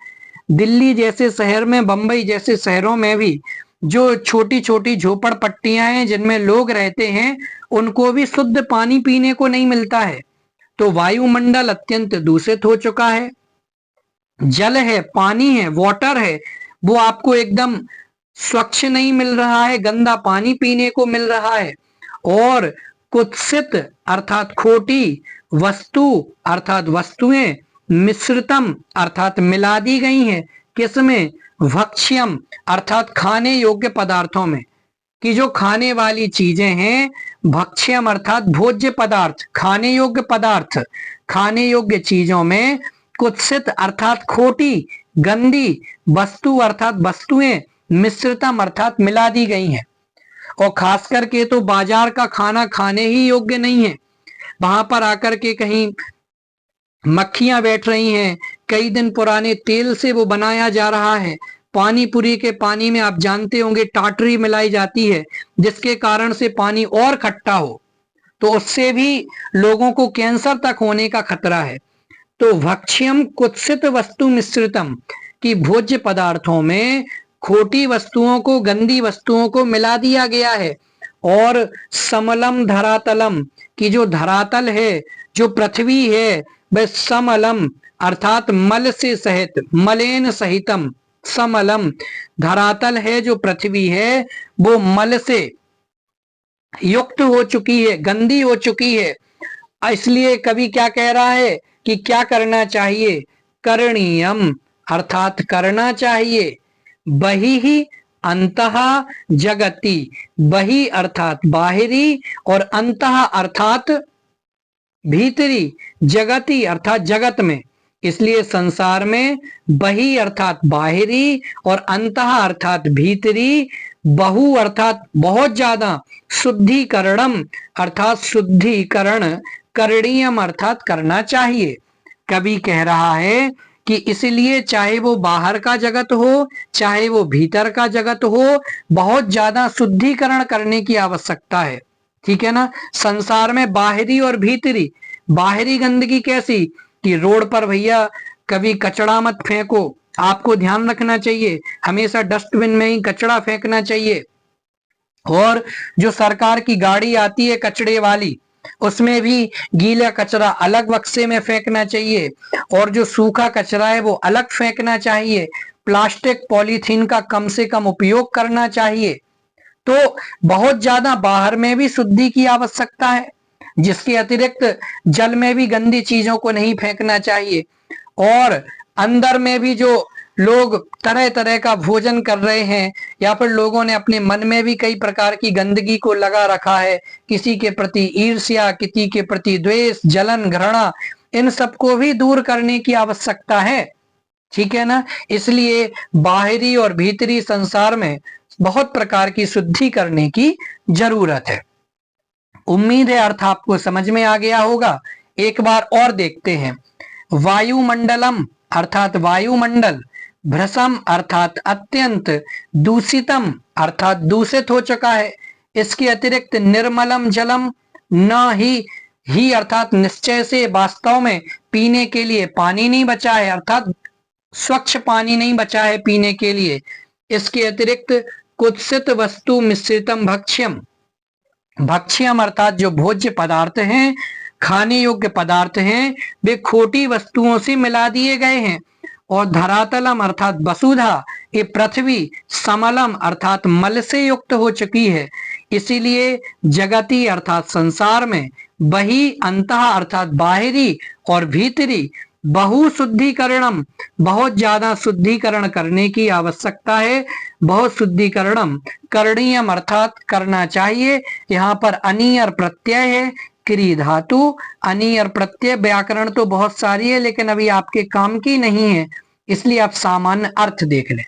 दिल्ली जैसे शहर में, बंबई जैसे शहरों में भी जो छोटी छोटी झोपड़पट्टियां हैं जिनमें लोग रहते हैं, उनको भी शुद्ध पानी पीने को नहीं मिलता है। तो वायुमंडल अत्यंत दूषित हो चुका है। जल है, पानी है, वाटर है, वो आपको एकदम स्वच्छ नहीं मिल रहा है, गंदा पानी पीने को मिल रहा है। और कुत्सित अर्थात खोटी, वस्तु अर्थात वस्तुएं, मिश्रितम अर्थात मिला दी गई हैं। किसमें? भक्ष्यम अर्थात खाने योग्य पदार्थों में, कि जो खाने वाली चीजें हैं, भक्ष्यम अर्थात भोज्य पदार्थ, खाने योग्य पदार्थ, खाने योग्य चीजों में कुत्सित अर्थात खोटी, गंदी, वस्तु अर्थात वस्तुएं, मिश्रितम अर्थात मिला दी गई हैं। और खास करके तो बाजार का खाना खाने ही योग्य नहीं है। वहां पर आकर के कहीं मक्खियां बैठ रही हैं, कई दिन पुराने तेल से वो बनाया जा रहा है। पानी पूरी के पानी में आप जानते होंगे टाटरी मिलाई जाती है, जिसके कारण से पानी और खट्टा हो, तो उससे भी लोगों को कैंसर तक होने का खतरा है। तो भक्ष्यम कुत्सित वस्तु मिश्रितम, कि भोज्य पदार्थों में खोटी वस्तुओं को, गंदी वस्तुओं को मिला दिया गया है। और समलम धरातलम की जो धरातल है, जो पृथ्वी है, वह समलम अर्थात मल से सहित, मलेन सहितम, समलम धरातल है जो पृथ्वी है वो मल से युक्त हो चुकी है, गंदी हो चुकी है। इसलिए कवि क्या कह रहा है कि क्या करना चाहिए? करणीयम अर्थात करना चाहिए। बही ही अंतः जगति, बही अर्थात बाहरी और अंतः अर्थात भीतरी, जगति अर्थात जगत में। इसलिए संसार में बही अर्थात बाहरी और अंतः अर्थात भीतरी, बहु अर्थात बहुत ज्यादा, शुद्धिकरणम अर्थात शुद्धिकरण, करणीयम अर्थात करना चाहिए। कवि कह रहा है कि इसलिए चाहे वो बाहर का जगत हो, चाहे वो भीतर का जगत हो, बहुत ज्यादा शुद्धिकरण करने की आवश्यकता है। ठीक है ना। संसार में बाहरी और भीतरी, बाहरी गंदगी कैसी कि रोड पर भैया कभी कचरा मत फेंको, आपको ध्यान रखना चाहिए, हमेशा डस्टबिन में ही कचरा फेंकना चाहिए। और जो सरकार की गाड़ी आती है कचड़े वाली, उसमें भी गीला कचरा अलग बक्से में फेंकना चाहिए और जो सूखा कचरा है वो अलग फेंकना चाहिए। प्लास्टिक पॉलीथीन का कम से कम उपयोग करना चाहिए। तो बहुत ज्यादा बाहर में भी शुद्धि की आवश्यकता है, जिसके अतिरिक्त जल में भी गंदी चीजों को नहीं फेंकना चाहिए। और अंदर में भी जो लोग तरह तरह का भोजन कर रहे हैं या फिर लोगों ने अपने मन में भी कई प्रकार की गंदगी को लगा रखा है, किसी के प्रति ईर्ष्या, किसी के प्रति द्वेष, जलन, घृणा, इन सबको भी दूर करने की आवश्यकता है। ठीक है ना। इसलिए बाहरी और भीतरी संसार में बहुत प्रकार की शुद्धि करने की जरूरत है। उम्मीद है अर्थ आपको समझ में आ गया होगा। एक बार और देखते हैं। वायुमंडलम अर्थात वायुमंडल, भ्रसम अर्थात अत्यंत, दूषितम अर्थात दूषित हो चुका है। इसके अतिरिक्त निर्मलम जलम, न ही अर्थात निश्चय से, वास्तव में पीने के लिए पानी नहीं बचा है, अर्थात स्वच्छ पानी नहीं बचा है पीने के लिए। इसके अतिरिक्त कुत्सित वस्तु मिश्रितम भक्ष्यम, भक्ष्यम अर्थात जो भोज्य पदार्थ हैं, खाने योग्य पदार्थ हैं, वे खोटी वस्तुओं से मिला दिए गए हैं। और धरातलम अर्थात वसुधा, ये पृथ्वी समलम अर्थात मल से युक्त हो चुकी है। इसीलिए जगती अर्थात संसार में बही अंतः अर्थात बाहरी और भीतरी, बहु शुद्धिकरणम बहुत ज्यादा शुद्धिकरण करने की आवश्यकता है। बहुत शुद्धिकरणम करणीयम अर्थात करना चाहिए। यहाँ पर अनियर प्रत्यय है, क्री धातु, अनियर प्रत्यय। व्याकरण तो बहुत सारी है लेकिन अभी आपके काम की नहीं है, इसलिए आप सामान्य अर्थ देख लें।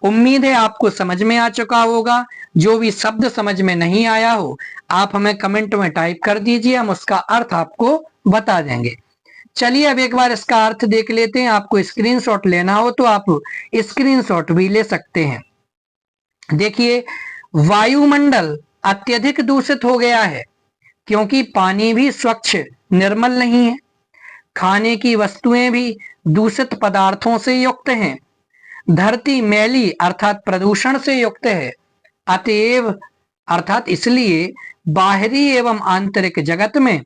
उम्मीद है आपको समझ में आ चुका होगा। जो भी शब्द समझ में नहीं आया हो आप हमें कमेंट में टाइप कर दीजिए, हम उसका अर्थ आपको बता देंगे। चलिए अब एक बार इसका अर्थ देख लेते हैं। आपको स्क्रीनशॉट लेना हो तो आप स्क्रीनशॉट भी ले सकते हैं। देखिए, वायुमंडल अत्यधिक दूषित हो गया है क्योंकि पानी भी स्वच्छ निर्मल नहीं है, खाने की वस्तुएं भी दूषित पदार्थों से युक्त हैं, धरती मैली अर्थात प्रदूषण से युक्त है। अतएव अर्थात इसलिए बाहरी एवं आंतरिक जगत में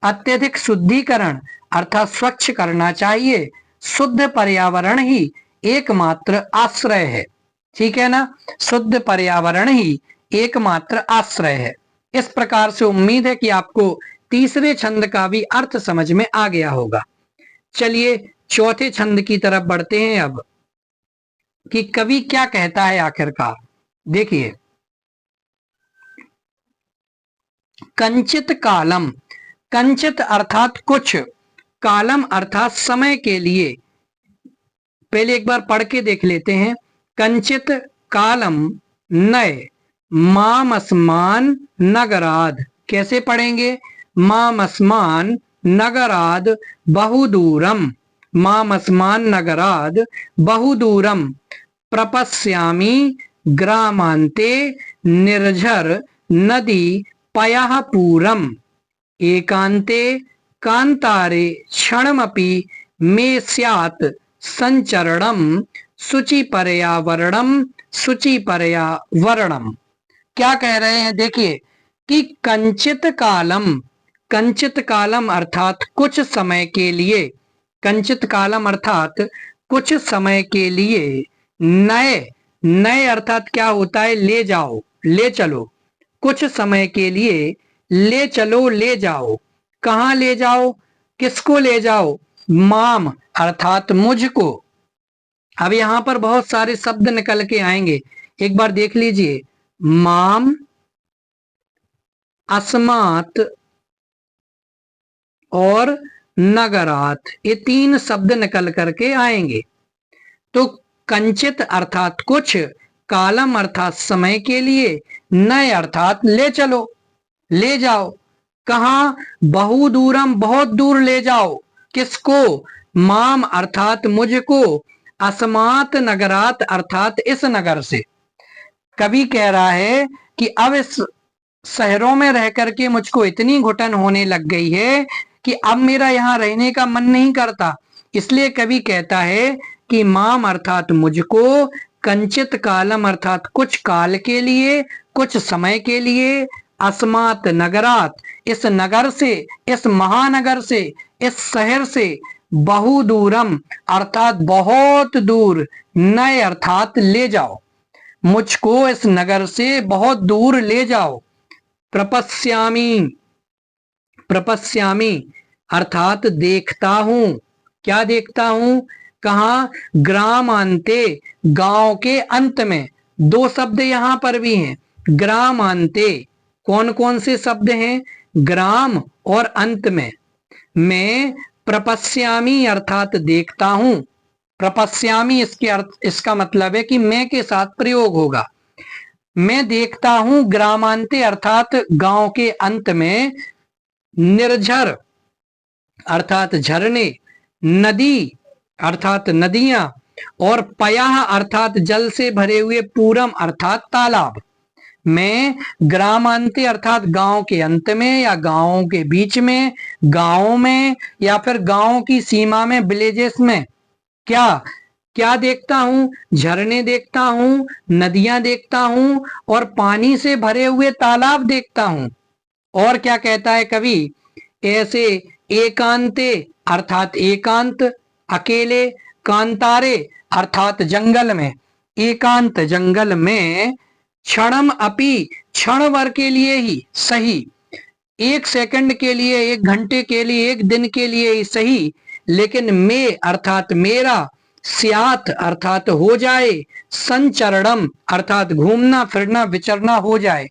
अत्यधिक शुद्धिकरण अर्थात स्वच्छ करना चाहिए। शुद्ध पर्यावरण ही एकमात्र आश्रय है। ठीक है ना। शुद्ध पर्यावरण ही एकमात्र आश्रय है। इस प्रकार से उम्मीद है कि आपको तीसरे छंद का भी अर्थ समझ में आ गया होगा। चलिए चौथे छंद की तरफ बढ़ते हैं अब, कि कवि क्या कहता है आखिरकार। देखिए, कंचित कालम, कंचित अर्थात कुछ, कालम अर्थात समय के लिए। पहले एक बार पढ़ के देख लेते हैं। कंचित कालम नय मामस्मान नगराद, कैसे पढ़ेंगे? मामस्मान नगराद बहुदूरम, मामस्मान नगराद बहुदूरम, प्रपश्यामि ग्रामांते निर्झर नदी पयः पूरम, एकांते कांतारे क्षणमपि मे स्यात् संचरणम शुचि पर्यावरणम, शुचि पर्यावरणम। क्या कह रहे हैं देखिए कि कंचित कालम, कंचित कालम अर्थात कुछ समय के लिए, कंचित कालम अर्थात कुछ समय के लिए, नए, नए अर्थात क्या होता है, ले जाओ, ले चलो, कुछ समय के लिए ले चलो, ले जाओ, कहाँ ले जाओ, किसको ले जाओ, माम अर्थात मुझको। अब यहां पर बहुत सारे शब्द निकल के आएंगे, एक बार देख लीजिए, माम, अस्मात और नगरात, ये तीन शब्द निकल करके आएंगे। तो कंचित अर्थात कुछ, कालम अर्थात समय के लिए, नए अर्थात ले चलो, ले जाओ, कहा, बहु दूरम बहुत दूर ले जाओ, किसको, माम अर्थात मुझको, अस्मात नगरात अर्थात इस नगर से। कवि कह रहा है कि अब इस शहरों में रह करके मुझको इतनी घुटन होने लग गई है कि अब मेरा यहाँ रहने का मन नहीं करता। इसलिए कवि कहता है कि माम अर्थात मुझको, कंचित कालम अर्थात कुछ काल के लिए, कुछ समय के लिए, अस्मात नगरात इस नगर से, इस महानगर से, इस शहर से, बहु दूरम अर्थात बहुत दूर, नए अर्थात ले जाओ, मुझको इस नगर से बहुत दूर ले जाओ। प्रपश्यामी, प्रपश्यामी अर्थात देखता हूं, क्या देखता हूं, कहा, ग्रामांते गांव के अंत में। दो शब्द यहां पर भी हैं, ग्रामांते, कौन कौन से शब्द हैं, ग्राम और अंत में। मैं प्रपश्यामी अर्थात देखता हूं, प्रपश्यामी इसके अर्थ, इसका मतलब है कि मैं के साथ प्रयोग होगा। मैं देखता हूं ग्रामांते अर्थात गांव के अंत में, निर्झर अर्थात झरने, नदी अर्थात नदियां, और पयाह अर्थात जल से भरे हुए, पूरम अर्थात तालाब। मैं ग्रामांते अर्थात गांव के अंत में या गांवों के बीच में, गांवों में या फिर गांव की सीमा में, विलेजेस में क्या क्या देखता हूं, झरने देखता हूं, नदियां देखता हूं और पानी से भरे हुए तालाब देखता हूं। और क्या कहता है कवि, ऐसे एकांते अर्थात एकांत, अकेले, कांतारे अर्थात जंगल में, एकांत जंगल में, क्षणम अपि क्षण भर के लिए ही सही, एक सेकंड के लिए, एक घंटे के लिए, एक दिन के लिए ही सही, लेकिन मैं अर्थात मेरा, स्यात अर्थात हो जाए, संचरणम अर्थात घूमना फिरना विचरना हो जाए।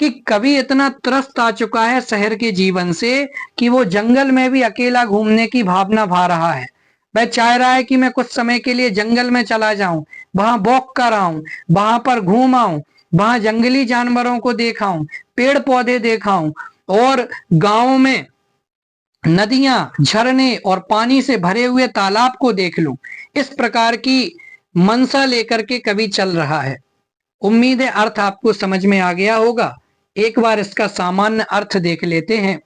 कि कवि इतना त्रस्त आ चुका है शहर के जीवन से कि वो जंगल में भी अकेला घूमने की भावना भा रहा है। वह चाह रहा है कि मैं कुछ समय के लिए जंगल में चला जाऊं, वहां वॉक कर आऊं, वहां पर घूम आऊं, वहां जंगली जानवरों को देखाऊं, पेड़ पौधे देखाऊं और गांव में नदियां, झरने और पानी से भरे हुए तालाब को देख लूं। इस प्रकार की मनसा लेकर के कवि चल रहा है। उम्मीद है अर्थ आपको समझ में आ गया होगा। एक बार इसका सामान्य अर्थ देख लेते हैं।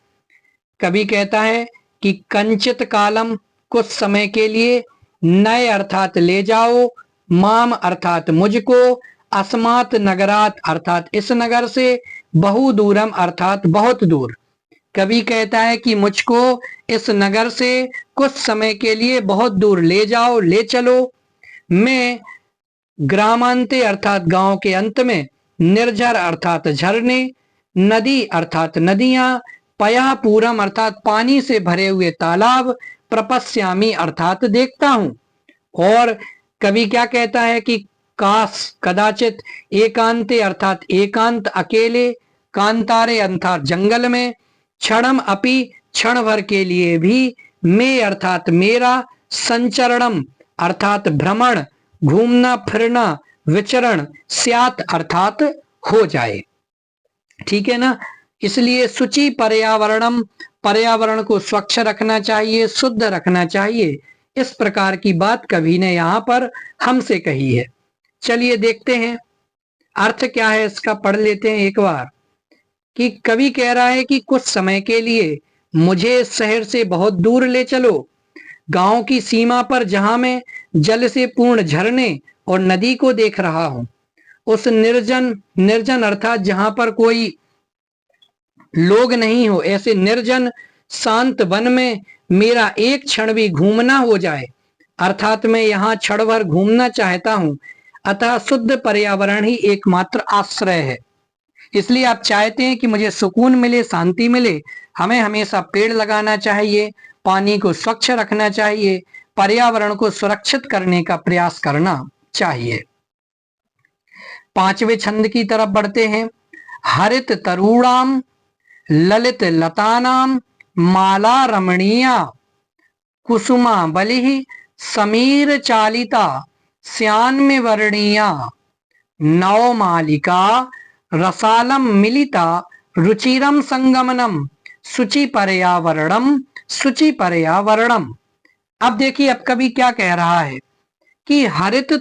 कवि कहता है कि कंचित कालम कुछ समय के लिए, नए अर्थात ले जाओ, माम अर्थात मुझको, अस्मात नगरात अर्थात इस नगर से, बहु दूरम अर्थात बहुत दूर। कवि कहता है कि मुझको इस नगर से कुछ समय के लिए बहुत दूर ले जाओ, ले चलो। मैं ग्रामांते अर्थात गांव के अंत में, निर्झर अर्थात झरने, नदी अर्थात नदियां, पया पूरम अर्थात पानी से भरे हुए तालाब, प्रपश्यामी अर्थात देखता हूं। और कवि क्या कहता है कि काश कदाचित, एकांते अर्थात एकांत अकेले, कांतारे अर्थात जंगल में, क्षणम अपि क्षण भर के लिए भी, मैं अर्थात मेरा, संचरणम अर्थात भ्रमण, घूमना फिरना, विचरण, स्यात अर्थात हो जाए। ठीक है ना। इसलिए शुचि पर्यावरणम, पर्यावरण को स्वच्छ रखना चाहिए, शुद्ध रखना चाहिए। इस प्रकार की बात कवि ने यहाँ पर हमसे कही है। चलिए देखते हैं अर्थ क्या है इसका, पढ़ लेते हैं एक बार। कि कवि कह रहा है कि कुछ समय के लिए मुझे इस शहर से बहुत दूर ले चलो, गांव की सीमा पर जहां मैं जल से पूर्ण झरने और नदी को देख रहा हूं, उस निर्जन निर्जन अर्थात जहां पर कोई लोग नहीं हो, ऐसे निर्जन शांत वन में मेरा एक क्षण भी घूमना हो जाए, अर्थात मैं यहाँ क्षण भर घूमना चाहता हूँ। अतः शुद्ध पर्यावरण ही एकमात्र आश्रय है। इसलिए आप चाहते हैं कि मुझे सुकून मिले, शांति मिले, हमें हमेशा पेड़ लगाना चाहिए, पानी को स्वच्छ रखना चाहिए, पर्यावरण को सुरक्षित करने का प्रयास करना चाहिए। पांचवें छंद की तरफ बढ़ते हैं। हरित तरुणाम ललित लतानाम माला रमणीया कुसुमा बलि समीर चालिता श्यान्म वर्णीया नवमालिका रसालम मिलिता रुचिरम संगमनम शुचि पर्यावरणम। अब देखिए, अब कवि क्या कह रहा है कि हरित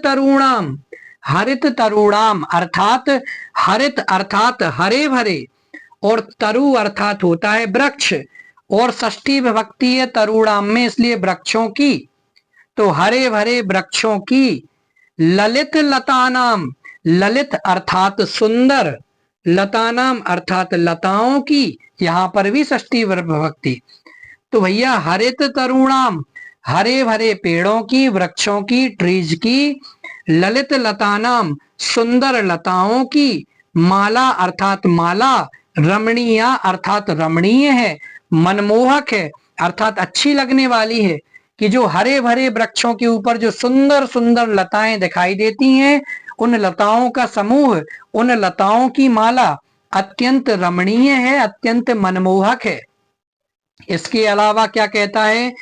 तरुणाम अर्थात हरित अर्थात हरे भरे, और तरु अर्थात होता है वृक्ष, और षष्ठी विभक्ति है तरुणाम में, इसलिए वृक्षों की। तो हरे भरे वृक्षों की, ललित लतानाम, ललित अर्थात सुंदर, लतानाम अर्थात लताओं की, यहां पर भी षष्ठी विभक्ति। तो भैया हरित तरुणाम, हरे भरे पेड़ों की, वृक्षों की, ट्रीज की, ललित लतानाम सुंदर लताओं की, माला अर्थात माला, रमणीया अर्थात रमणीय है, मनमोहक है अर्थात अच्छी लगने वाली है, कि जो हरे भरे वृक्षों के ऊपर जो सुंदर सुंदर लताएं दिखाई देती हैं, उन लताओं का समूह, उन लताओं की माला अत्यंत रमणीय है, अत्यंत मनमोहक है। इसके अलावा क्या कहता है,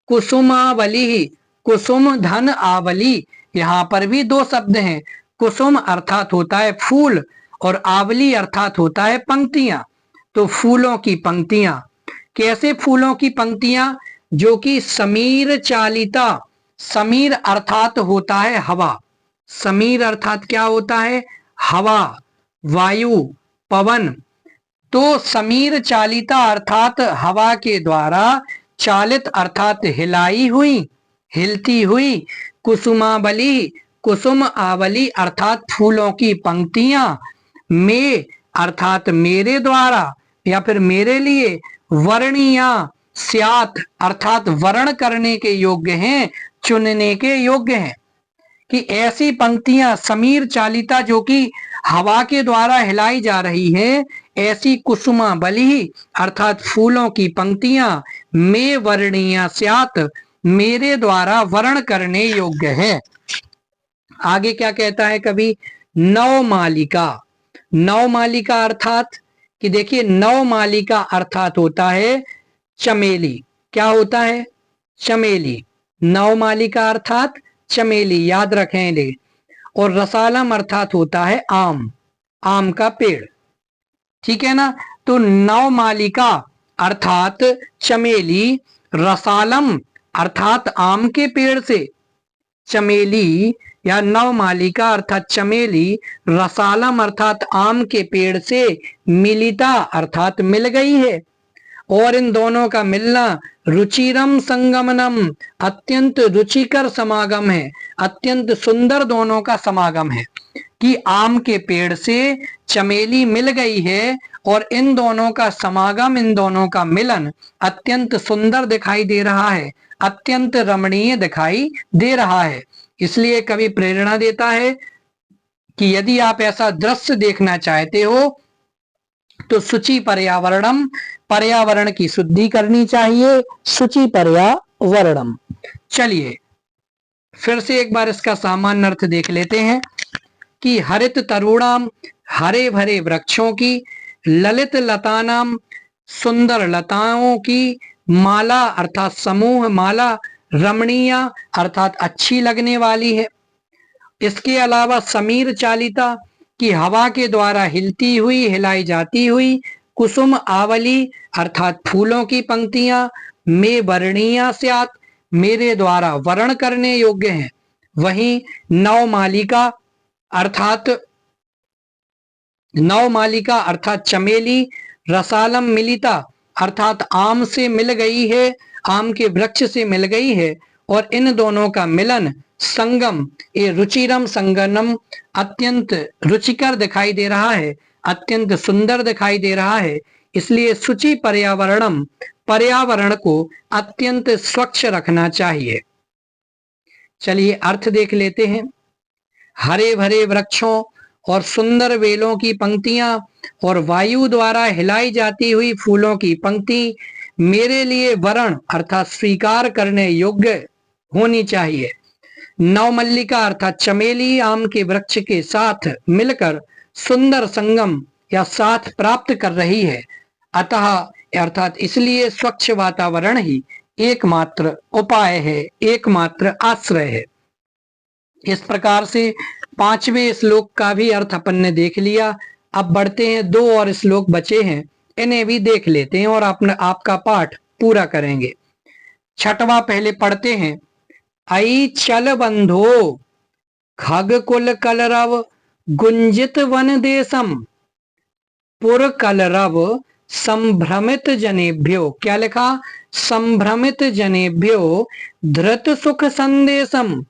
कुसुमावली, कुसुम धन आवली, यहाँ पर भी दो शब्द हैं। कुसुम अर्थात होता है फूल, और आवली अर्थात होता है पंक्तियां। तो फूलों की पंक्तियां, कैसे फूलों की पंक्तियां, जो कि समीर चालिता, समीर अर्थात होता है हवा, समीर अर्थात क्या होता है, हवा, वायु, पवन। तो समीर चालिता अर्थात हवा के द्वारा, चालित अर्थात हिलाई हुई, हिलती हुई, कुसुमावली, कुसुम आवली अर्थात फूलों की पंक्तियां, में अर्थात मेरे द्वारा या फिर मेरे लिए, वर्णीया स्यात अर्थात वर्ण करने के योग्य हैं, चुनने के योग्य हैं। कि ऐसी पंक्तियां समीर चालिता, जो कि हवा के द्वारा हिलाई जा रही है, ऐसी कुसुमा बलि अर्थात फूलों की पंक्तियां, में वर्णीया स्यात मेरे द्वारा वर्ण करने योग्य है। आगे क्या कहता है कवि, नवमालिका, नवमालिका अर्थात कि देखिए, नवमालिका अर्थात होता है चमेली, क्या होता है, चमेली, नवमालिका अर्थात चमेली, याद रखें ले। और रसालम अर्थात होता है आम, आम का पेड़, ठीक है ना। तो नवमालिका अर्थात चमेली, रसालम अर्थात आम के पेड़ से, चमेली या नवमालिका अर्थात चमेली, रसालम अर्थात आम के पेड़ से, मिलिता अर्थात मिल गई है, और इन दोनों का मिलना रुचिरम संगमनम अत्यंत रुचिकर समागम है, अत्यंत सुंदर दोनों का समागम है। कि आम के पेड़ से चमेली मिल गई है, और इन दोनों का समागम, इन दोनों का मिलन अत्यंत सुंदर दिखाई दे रहा है, अत्यंत रमणीय दिखाई दे रहा है। इसलिए कवि प्रेरणा देता है कि यदि आप ऐसा दृश्य देखना चाहते हो, तो शुचि पर्यावरणम, पर्यावरण की शुद्धि करनी चाहिए, शुचि पर्यावरणम। चलिए फिर से एक बार इसका सामान्य अर्थ देख लेते हैं कि हरित तरुणाम, हरे भरे वृक्षों की, ललित लतानाम, सुंदर लताओं की, माला अर्थात समूह, माला, रमणीया अर्थात अच्छी लगने वाली है। इसके अलावा समीर चालिता की हवा के द्वारा हिलती हुई, हिलाई जाती हुई, कुसुम आवली अर्थात फूलों की पंक्तियां, में वर्णीया स्यात मेरे द्वारा वर्ण करने योग्य हैं। वहीं नवमालिका अर्थात चमेली, रसालम मिलिता अर्थात आम से मिल गई है, आम के वृक्ष से मिल गई है, और इन दोनों का मिलन संगम, ये रुचिरम संगनम, अत्यंत रुचिकर दिखाई दे रहा है, अत्यंत सुंदर दिखाई दे रहा है। इसलिए शुचि पर्यावरणम, पर्यावरण को अत्यंत स्वच्छ रखना चाहिए। चलिए अर्थ देख लेते हैं। हरे भरे वृक्षों और सुंदर बेलों की पंक्तियां और वायु द्वारा हिलाई जाती हुई फूलों की पंक्ति मेरे लिए वरण अर्थात स्वीकार करने योग्य होनी चाहिए। नवमल्लिका अर्थात चमेली आम के वृक्ष के साथ मिलकर सुंदर संगम या साथ प्राप्त कर रही है। अतः अर्थात इसलिए स्वच्छ वातावरण ही एकमात्र उपाय है, एकमात्र आश्रय है। इस प्रकार से 5वें श्लोक का भी अर्थ अपन ने देख लिया। अब बढ़ते हैं, 2 और श्लोक बचे हैं, इन्हें भी देख लेते हैं और आपका पाठ पूरा करेंगे। 6वां पहले पढ़ते हैं। आई चल बंधो खग कुल कलरव गुंजित वन देशम पुर कलरव संभ्रमित जनेभ्यो, क्या लिखा, संभ्रमित जनेभ्यो धृत सुख संदेशम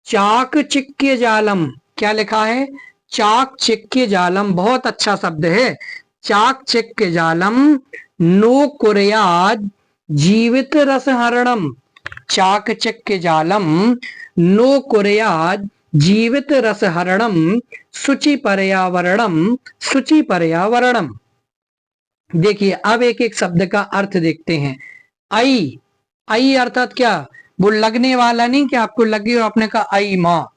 चाक चिक्य जालम, क्या लिखा है, चाक चिक्य जालम, बहुत अच्छा शब्द है। चाक चिक्य जालम नो कुर्याद जीवित रसहरणम, चाक चिक्य जालम नो कुर्याद जीवित रसहरणम शुचि पर्यावरणम, शुचि पर्यावरणम। देखिए अब एक एक शब्द का अर्थ देखते हैं। आई, आई अर्थात क्या, वो लगने वाला नहीं कि आपको लगी और आपने कहा आई माँ।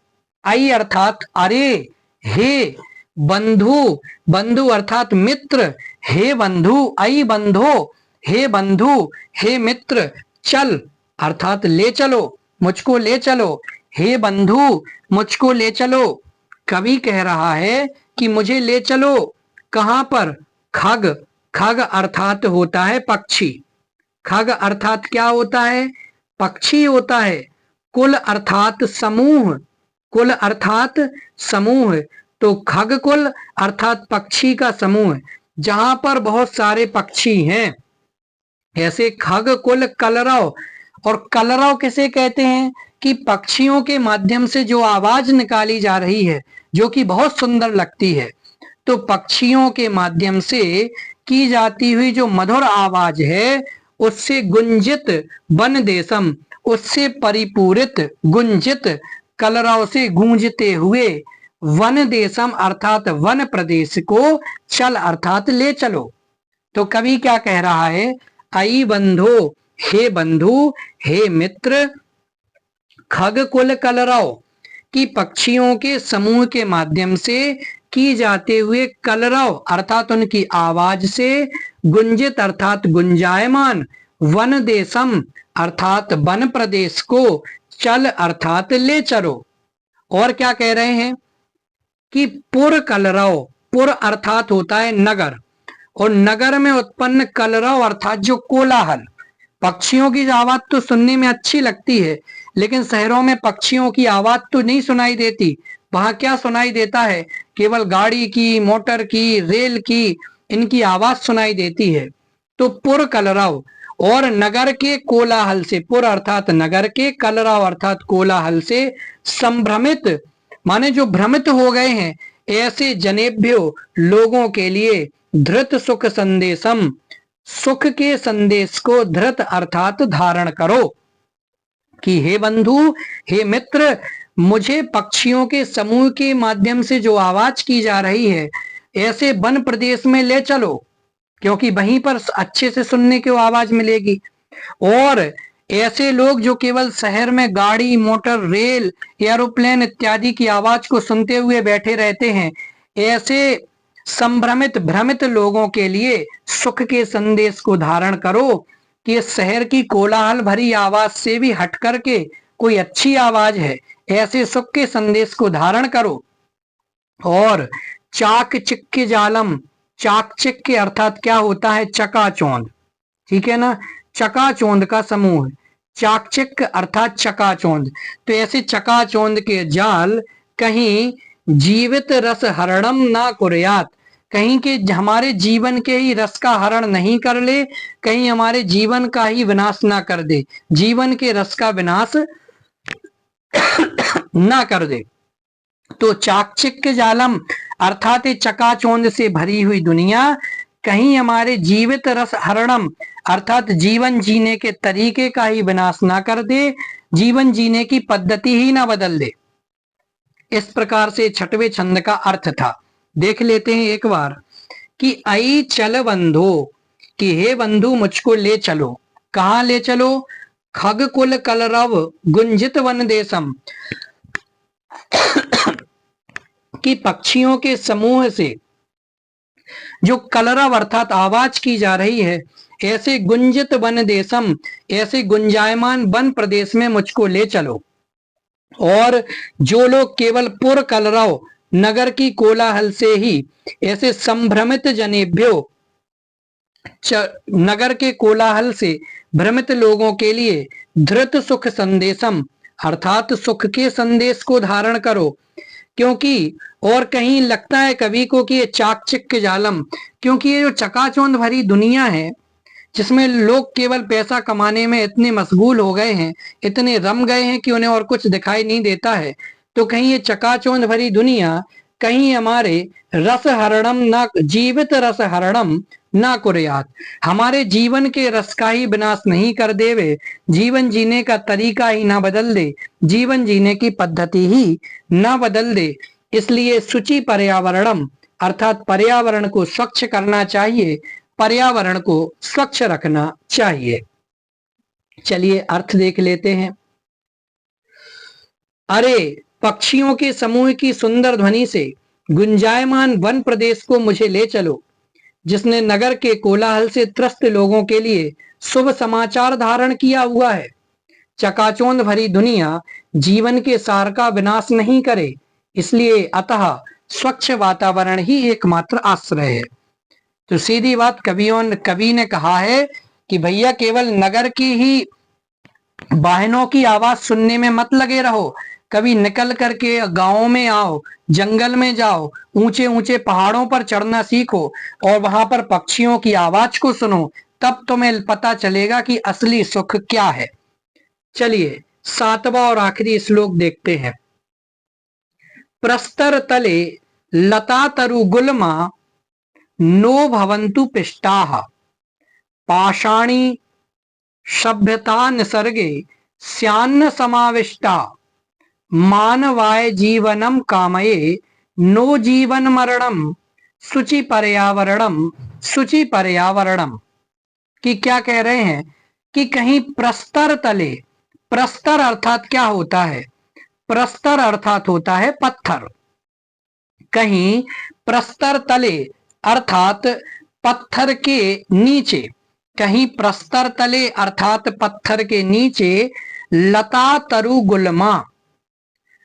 आई अर्थात अरे, हे, बंधु, बंधु अर्थात मित्र, हे बंधु, आई बंधो, हे बंधु, हे मित्र, चल अर्थात ले चलो, मुझको ले चलो, हे बंधु मुझको ले चलो। कवि कह रहा है कि मुझे ले चलो, कहां पर, खग, खग अर्थात होता है पक्षी, खग अर्थात क्या होता है, पक्षी होता है। कुल अर्थात समूह, कुल अर्थात समूह, तो खग कुल अर्थात पक्षी का समूह, जहां पर बहुत सारे पक्षी हैं। ऐसे खग कुल कलरव, और कलरव किसे कहते हैं कि पक्षियों के माध्यम से जो आवाज निकाली जा रही है जो कि बहुत सुंदर लगती है, तो पक्षियों के माध्यम से की जाती हुई जो मधुर आवाज है उससे गुंजित वन देशम, उससे परिपूरित, गुंजित कलरव से गूंजते हुए, वन देशम अर्थात वन प्रदेश को, चल अर्थात ले चलो। तो कवि क्या कह रहा है, आई बंधो, हे बंधु, हे मित्र, खग कुल कलरव की पक्षियों के समूह के माध्यम से की जाते हुए कलरव अर्थात उनकी आवाज से, गुंजित अर्थात गुंजायमान, वन देशम अर्थात वन प्रदेश को, चल अर्थात ले चलो। और क्या कह रहे हैं कि पुर कलरव, पुर अर्थात होता है नगर, और नगर में उत्पन्न कलरव अर्थात जो कोलाहल, पक्षियों की आवाज तो सुनने में अच्छी लगती है लेकिन शहरों में पक्षियों की आवाज तो नहीं सुनाई देती। वहां क्या सुनाई देता है, केवल गाड़ी की, मोटर की, रेल की, इनकी आवाज सुनाई देती है। तो पुर कलरव, और नगर के कोलाहल से, पुर अर्थात नगर के, कलरव अर्थात कोलाहल से, संभ्रमित माने जो भ्रमित हो गए हैं, ऐसे जनेभ्यो लोगों के लिए, धृत सुख संदेशम, सुख के संदेश को धृत अर्थात धारण करो, कि हे बंधु, हे मित्र, मुझे पक्षियों के समूह के माध्यम से जो आवाज की जा रही है ऐसे वन प्रदेश में ले चलो, क्योंकि वहीं पर अच्छे से सुनने की आवाज मिलेगी। और ऐसे लोग जो केवल शहर में गाड़ी, मोटर, रेल, एरोप्लेन इत्यादि की आवाज को सुनते हुए बैठे रहते हैं, ऐसे संभ्रमित, भ्रमित लोगों के लिए सुख के संदेश को धारण करो कि शहर की कोलाहल भरी आवाज से भी हट करके कोई अच्छी आवाज है, ऐसे सुख के संदेश को धारण करो। और चाक चिक्के जालम, चाक चिक्के अर्थात क्या होता है, चकाचौंध, ठीक है ना, चकाचौंध का समूह, चाकचिक अर्थात चकाचौंध। तो ऐसे चकाचौंध के जाल कहीं जीवित रस हरणम ना कुर्यात, कहीं के हमारे जीवन के ही रस का हरण नहीं कर ले, कहीं हमारे जीवन का ही विनाश ना कर दे, जीवन के रस का विनाश ना कर दे। तो चाकचिक्य जालम अर्थात चकाचौंध से भरी हुई दुनिया कहीं हमारे जीवित रस हरणम अर्थात जीवन जीने के तरीके का ही विनाश ना कर दे, जीवन जीने की पद्धति ही ना बदल दे। इस प्रकार से छठवें छंद का अर्थ था। देख लेते हैं एक बार कि आई चल बंधो, कि हे बंधु मुझको ले चलो। कहाँ ले चलो? खग कुल कलरव गुंजित वन देशम, कि पक्षियों के समूह से जो कलरव अर्थात आवाज की जा रही है, ऐसे गुंजित वन देशम, ऐसे गुंजायमान वन प्रदेश में मुझको ले चलो। और जो लोग केवल पुर कलरव नगर की कोलाहल से ही ऐसे संभ्रमित जनेभ्यो, नगर के कोलाहल से भ्रमित लोगों के लिए धृत सुख संदेशम अर्थात सुख के संदेश को धारण करो। क्योंकि और कहीं लगता है कवि को कि ये चाकचिक्य जालम, क्योंकि ये जो चकाचौंध भरी दुनिया है जिसमें लोग केवल पैसा कमाने में इतने मशगूल हो गए हैं, इतने रम गए हैं कि उन्हें और कुछ दिखाई नहीं देता है, तो कहीं ये चकाचौंध भरी दुनिया कहीं हमारे रस हरणम ना, जीवित रस हरणम ना कुर्यात, हमारे जीवन के रस का ही विनाश नहीं कर देवे, जीवन जीने का तरीका ही ना बदल दे, जीवन जीने की पद्धति ही ना बदल दे। इसलिए शुचि पर्यावरणम अर्थात पर्यावरण को स्वच्छ करना चाहिए, पर्यावरण को स्वच्छ रखना चाहिए। चलिए अर्थ देख लेते हैं। अरे पक्षियों के समूह की सुंदर ध्वनि से गुंजायमान वन प्रदेश को मुझे ले चलो, जिसने नगर के कोलाहल से त्रस्त लोगों के लिए शुभ समाचार धारण किया हुआ है। चकाचौंध भरी दुनिया जीवन के सार का विनाश नहीं करे, इसलिए अतः स्वच्छ वातावरण ही एकमात्र आश्रय है। तो सीधी बात कवि ने कहा है कि भैया केवल नगर की ही वाहनों की आवाज सुनने में मत लगे रहो, कभी निकल करके गांवों में आओ, जंगल में जाओ, ऊंचे ऊंचे पहाड़ों पर चढ़ना सीखो और वहां पर पक्षियों की आवाज को सुनो, तब तुम्हें पता चलेगा कि असली सुख क्या है। चलिए सातवां और आखिरी श्लोक देखते हैं। प्रस्तर तले लता तरु गुल्मा नो भवन्तु पिष्टाः, पाषाणी सभ्यता निसर्गे स्यान्न समाविष्टा, मानवाय जीवनम कामये नो जीवन मरणम, शुचि पर्यावरणम शुचि पर्यावरणम। कि क्या कह रहे हैं कि कहीं प्रस्तर तले, प्रस्तर अर्थात क्या होता है? प्रस्तर अर्थात होता है पत्थर। कहीं प्रस्तर तले अर्थात पत्थर के नीचे, कहीं प्रस्तर तले अर्थात पत्थर के नीचे लता तरु गुल्मा,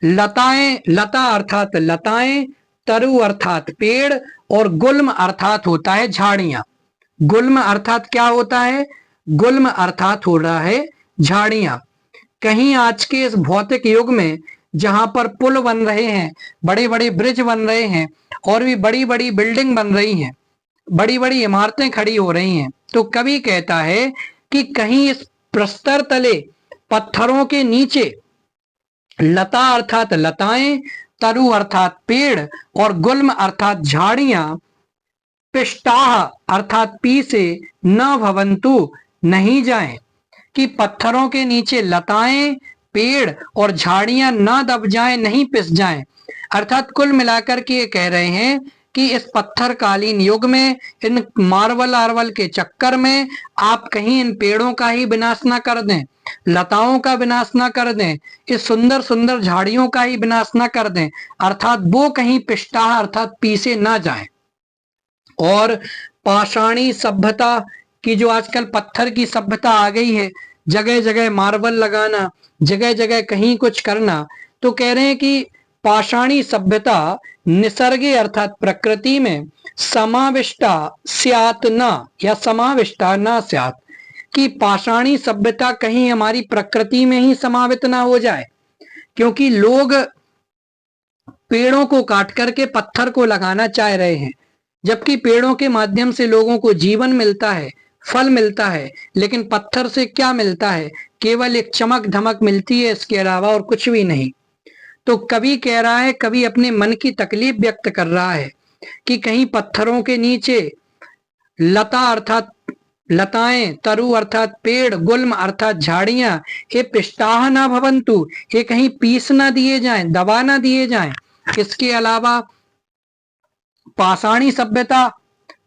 लताएं, लता अर्थात लताएं, तरु अर्थात पेड़ और गुल्म अर्थात होता है झाड़ियां। गुल्म अर्थात क्या होता है? गुल्म अर्थात हो रहा है झाड़ियां। कहीं आज के इस भौतिक युग में जहां पर पुल बन रहे हैं, बड़े बड़े ब्रिज बन रहे हैं और भी बड़ी बड़ी बिल्डिंग बन रही हैं, बड़ी बड़ी इमारतें खड़ी हो रही हैं, तो कवि कहता है कि कहीं इस प्रस्तर तले पत्थरों के नीचे लता अर्थात लताएं, तरु अर्थात पेड़ और गुल्म अर्थात झाड़ियां, पिष्टाह अर्थात पी से न भवंतु नहीं जाएं, कि पत्थरों के नीचे लताएं, पेड़ और झाड़ियां न दब जाएं, नहीं पिस जाएं। अर्थात कुल मिलाकर के ये कह रहे हैं कि इस पत्थर कालीन युग में, इन मार्बल आर्बल के चक्कर में आप कहीं इन पेड़ों का ही विनाश ना कर दें, लताओं का विनाश ना कर दें, इस सुंदर सुंदर झाड़ियों का ही विनाश ना कर दें, अर्थात वो कहीं पिष्टाह अर्थात पीसे ना जाएं। और पाषाणी सभ्यता की जो आजकल पत्थर की सभ्यता आ गई है, जगह जगह मार्बल लगाना, जगह जगह कहीं कुछ करना, तो कह रहे हैं कि पाषाणी सभ्यता निसर्गे अर्थात प्रकृति में समाविष्टा स्यात न, या समाविष्टा न स्यात, कि पाषाणी सभ्यता कहीं हमारी प्रकृति में ही समावित ना हो जाए, क्योंकि लोग पेड़ों को काट करके पत्थर को लगाना चाह रहे हैं। जबकि पेड़ों के माध्यम से लोगों को जीवन मिलता है, फल मिलता है, लेकिन पत्थर से क्या मिलता है? केवल एक चमक धमक मिलती है, इसके अलावा और कुछ भी नहीं। तो कवि कह रहा है, कवि अपने मन की तकलीफ व्यक्त कर रहा है कि कहीं पत्थरों के नीचे लता अर्थात लताएं, तरु अर्थात पेड़, गुल्म अर्थात झाड़ियां, ये पिष्टाह ना भवंतु, ये कहीं पीस ना दिए जाएं, दबा ना दिए जाएं। इसके अलावा पाषाणी सभ्यता,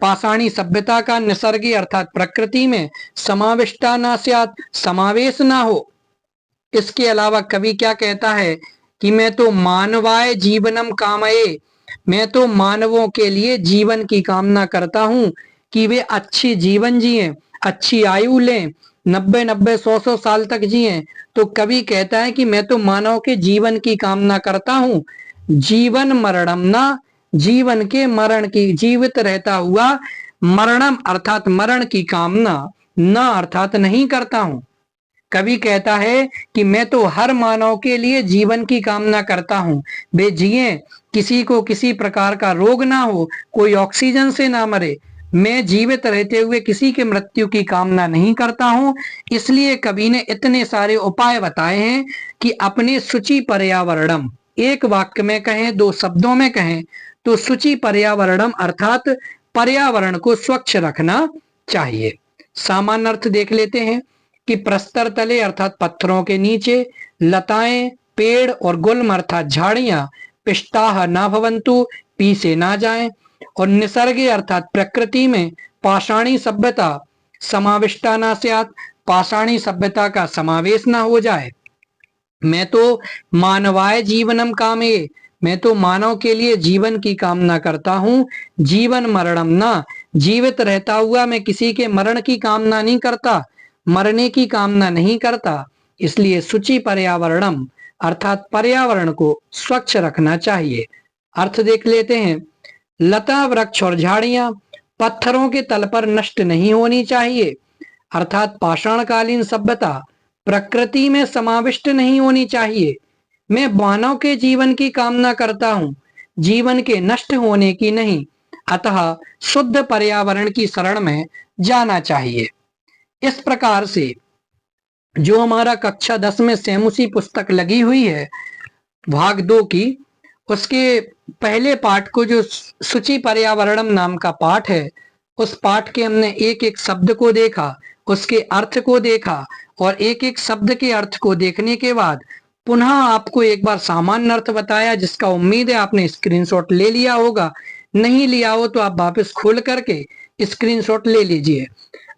पाषाणी सभ्यता का निसर्गी अर्थात प्रकृति में समाविष्टा ना स्यात्, समावेश ना हो। इसके अलावा कवि क्या कहता है कि मैं तो मानवाय जीवनम कामये, मैं तो मानवों के लिए जीवन की कामना करता हूँ कि वे अच्छी जीवन जिए, अच्छी आयु लें, 90-90, 100-100 साल तक जिए। तो कवि कहता है कि मैं तो मानव के जीवन की कामना करता हूँ, जीवन मरणम ना, जीवन के मरण की, जीवित रहता हुआ मरणम अर्थात मरण की कामना न अर्थात नहीं करता हूँ। कवि कहता है कि मैं तो हर मानव के लिए जीवन की कामना करता हूँ, वे जिए, किसी को किसी प्रकार का रोग ना हो, कोई ऑक्सीजन से ना मरे। मैं जीवित रहते हुए किसी के मृत्यु की कामना नहीं करता हूँ। इसलिए कवि ने इतने सारे उपाय बताए हैं कि अपने शुचि पर्यावरणम, एक वाक्य में कहें, दो शब्दों में कहें तो शुचि पर्यावरणम अर्थात पर्यावरण को स्वच्छ रखना चाहिए। सामान्य अर्थ देख लेते हैं कि प्रस्तर तले अर्थात पत्थरों के नीचे लताएं, पेड़ और गुल्म अर्थात झाड़ियां पिष्टाह ना भवंतु, पीसे ना जाएं। और निसर्गे अर्थात प्रकृति में पाषाणी सभ्यता समाविष्टा ना स्यात्, पाषाणी सभ्यता का समावेश ना हो जाए। मैं तो मानवाय जीवनम कामे, मैं तो मानव के लिए जीवन की कामना करता हूँ, जीवन मरणम ना, जीवित रहता हुआ मैं किसी के मरण की कामना नहीं करता, मरने की कामना नहीं करता। इसलिए शुचि पर्यावरणम अर्थात पर्यावरण को स्वच्छ रखना चाहिए। अर्थ देख लेते हैं, लता वृक्ष और झाड़ियां पत्थरों के तल पर नष्ट नहीं होनी चाहिए, अर्थात पाषाणकालीन सभ्यता प्रकृति में समाविष्ट नहीं होनी चाहिए। मैं मानव के जीवन की कामना करता हूँ, जीवन के नष्ट होने की नहीं। अतः शुद्ध पर्यावरण की शरण में जाना चाहिए। इस प्रकार से जो हमारा कक्षा 10 में सेमुसी पुस्तक लगी हुई है भाग 2 की, उसके पहले पाठ को जो शुचि पर्यावरणम नाम का पाठ है, उस पाठ के हमने एक एक शब्द को देखा, उसके अर्थ को देखा और एक एक शब्द के अर्थ को देखने के बाद पुनः आपको एक बार सामान्य अर्थ बताया, जिसका उम्मीद है आपने स्क्रीनशॉट ले लिया होगा। नहीं लिया हो तो आप वापस खोल करके स्क्रीनशॉट ले लीजिए।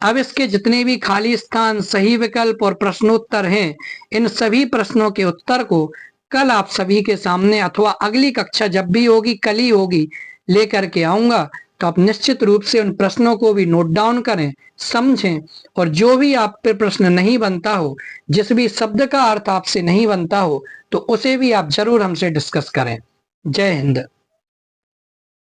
अब इसके जितने भी खाली स्थान, सही विकल्प और प्रश्नोत्तर हैं, इन सभी प्रश्नों के उत्तर को कल आप सभी के सामने अथवा अगली कक्षा जब भी होगी, कल ही होगी, लेकर के आऊंगा। तो आप निश्चित रूप से उन प्रश्नों को भी नोट डाउन करें, समझें और जो भी आप पे प्रश्न नहीं बनता हो, जिस भी शब्द का अर्थ आपसे नहीं बनता हो, तो उसे भी आप जरूर हमसे डिस्कस करें। जय हिंद।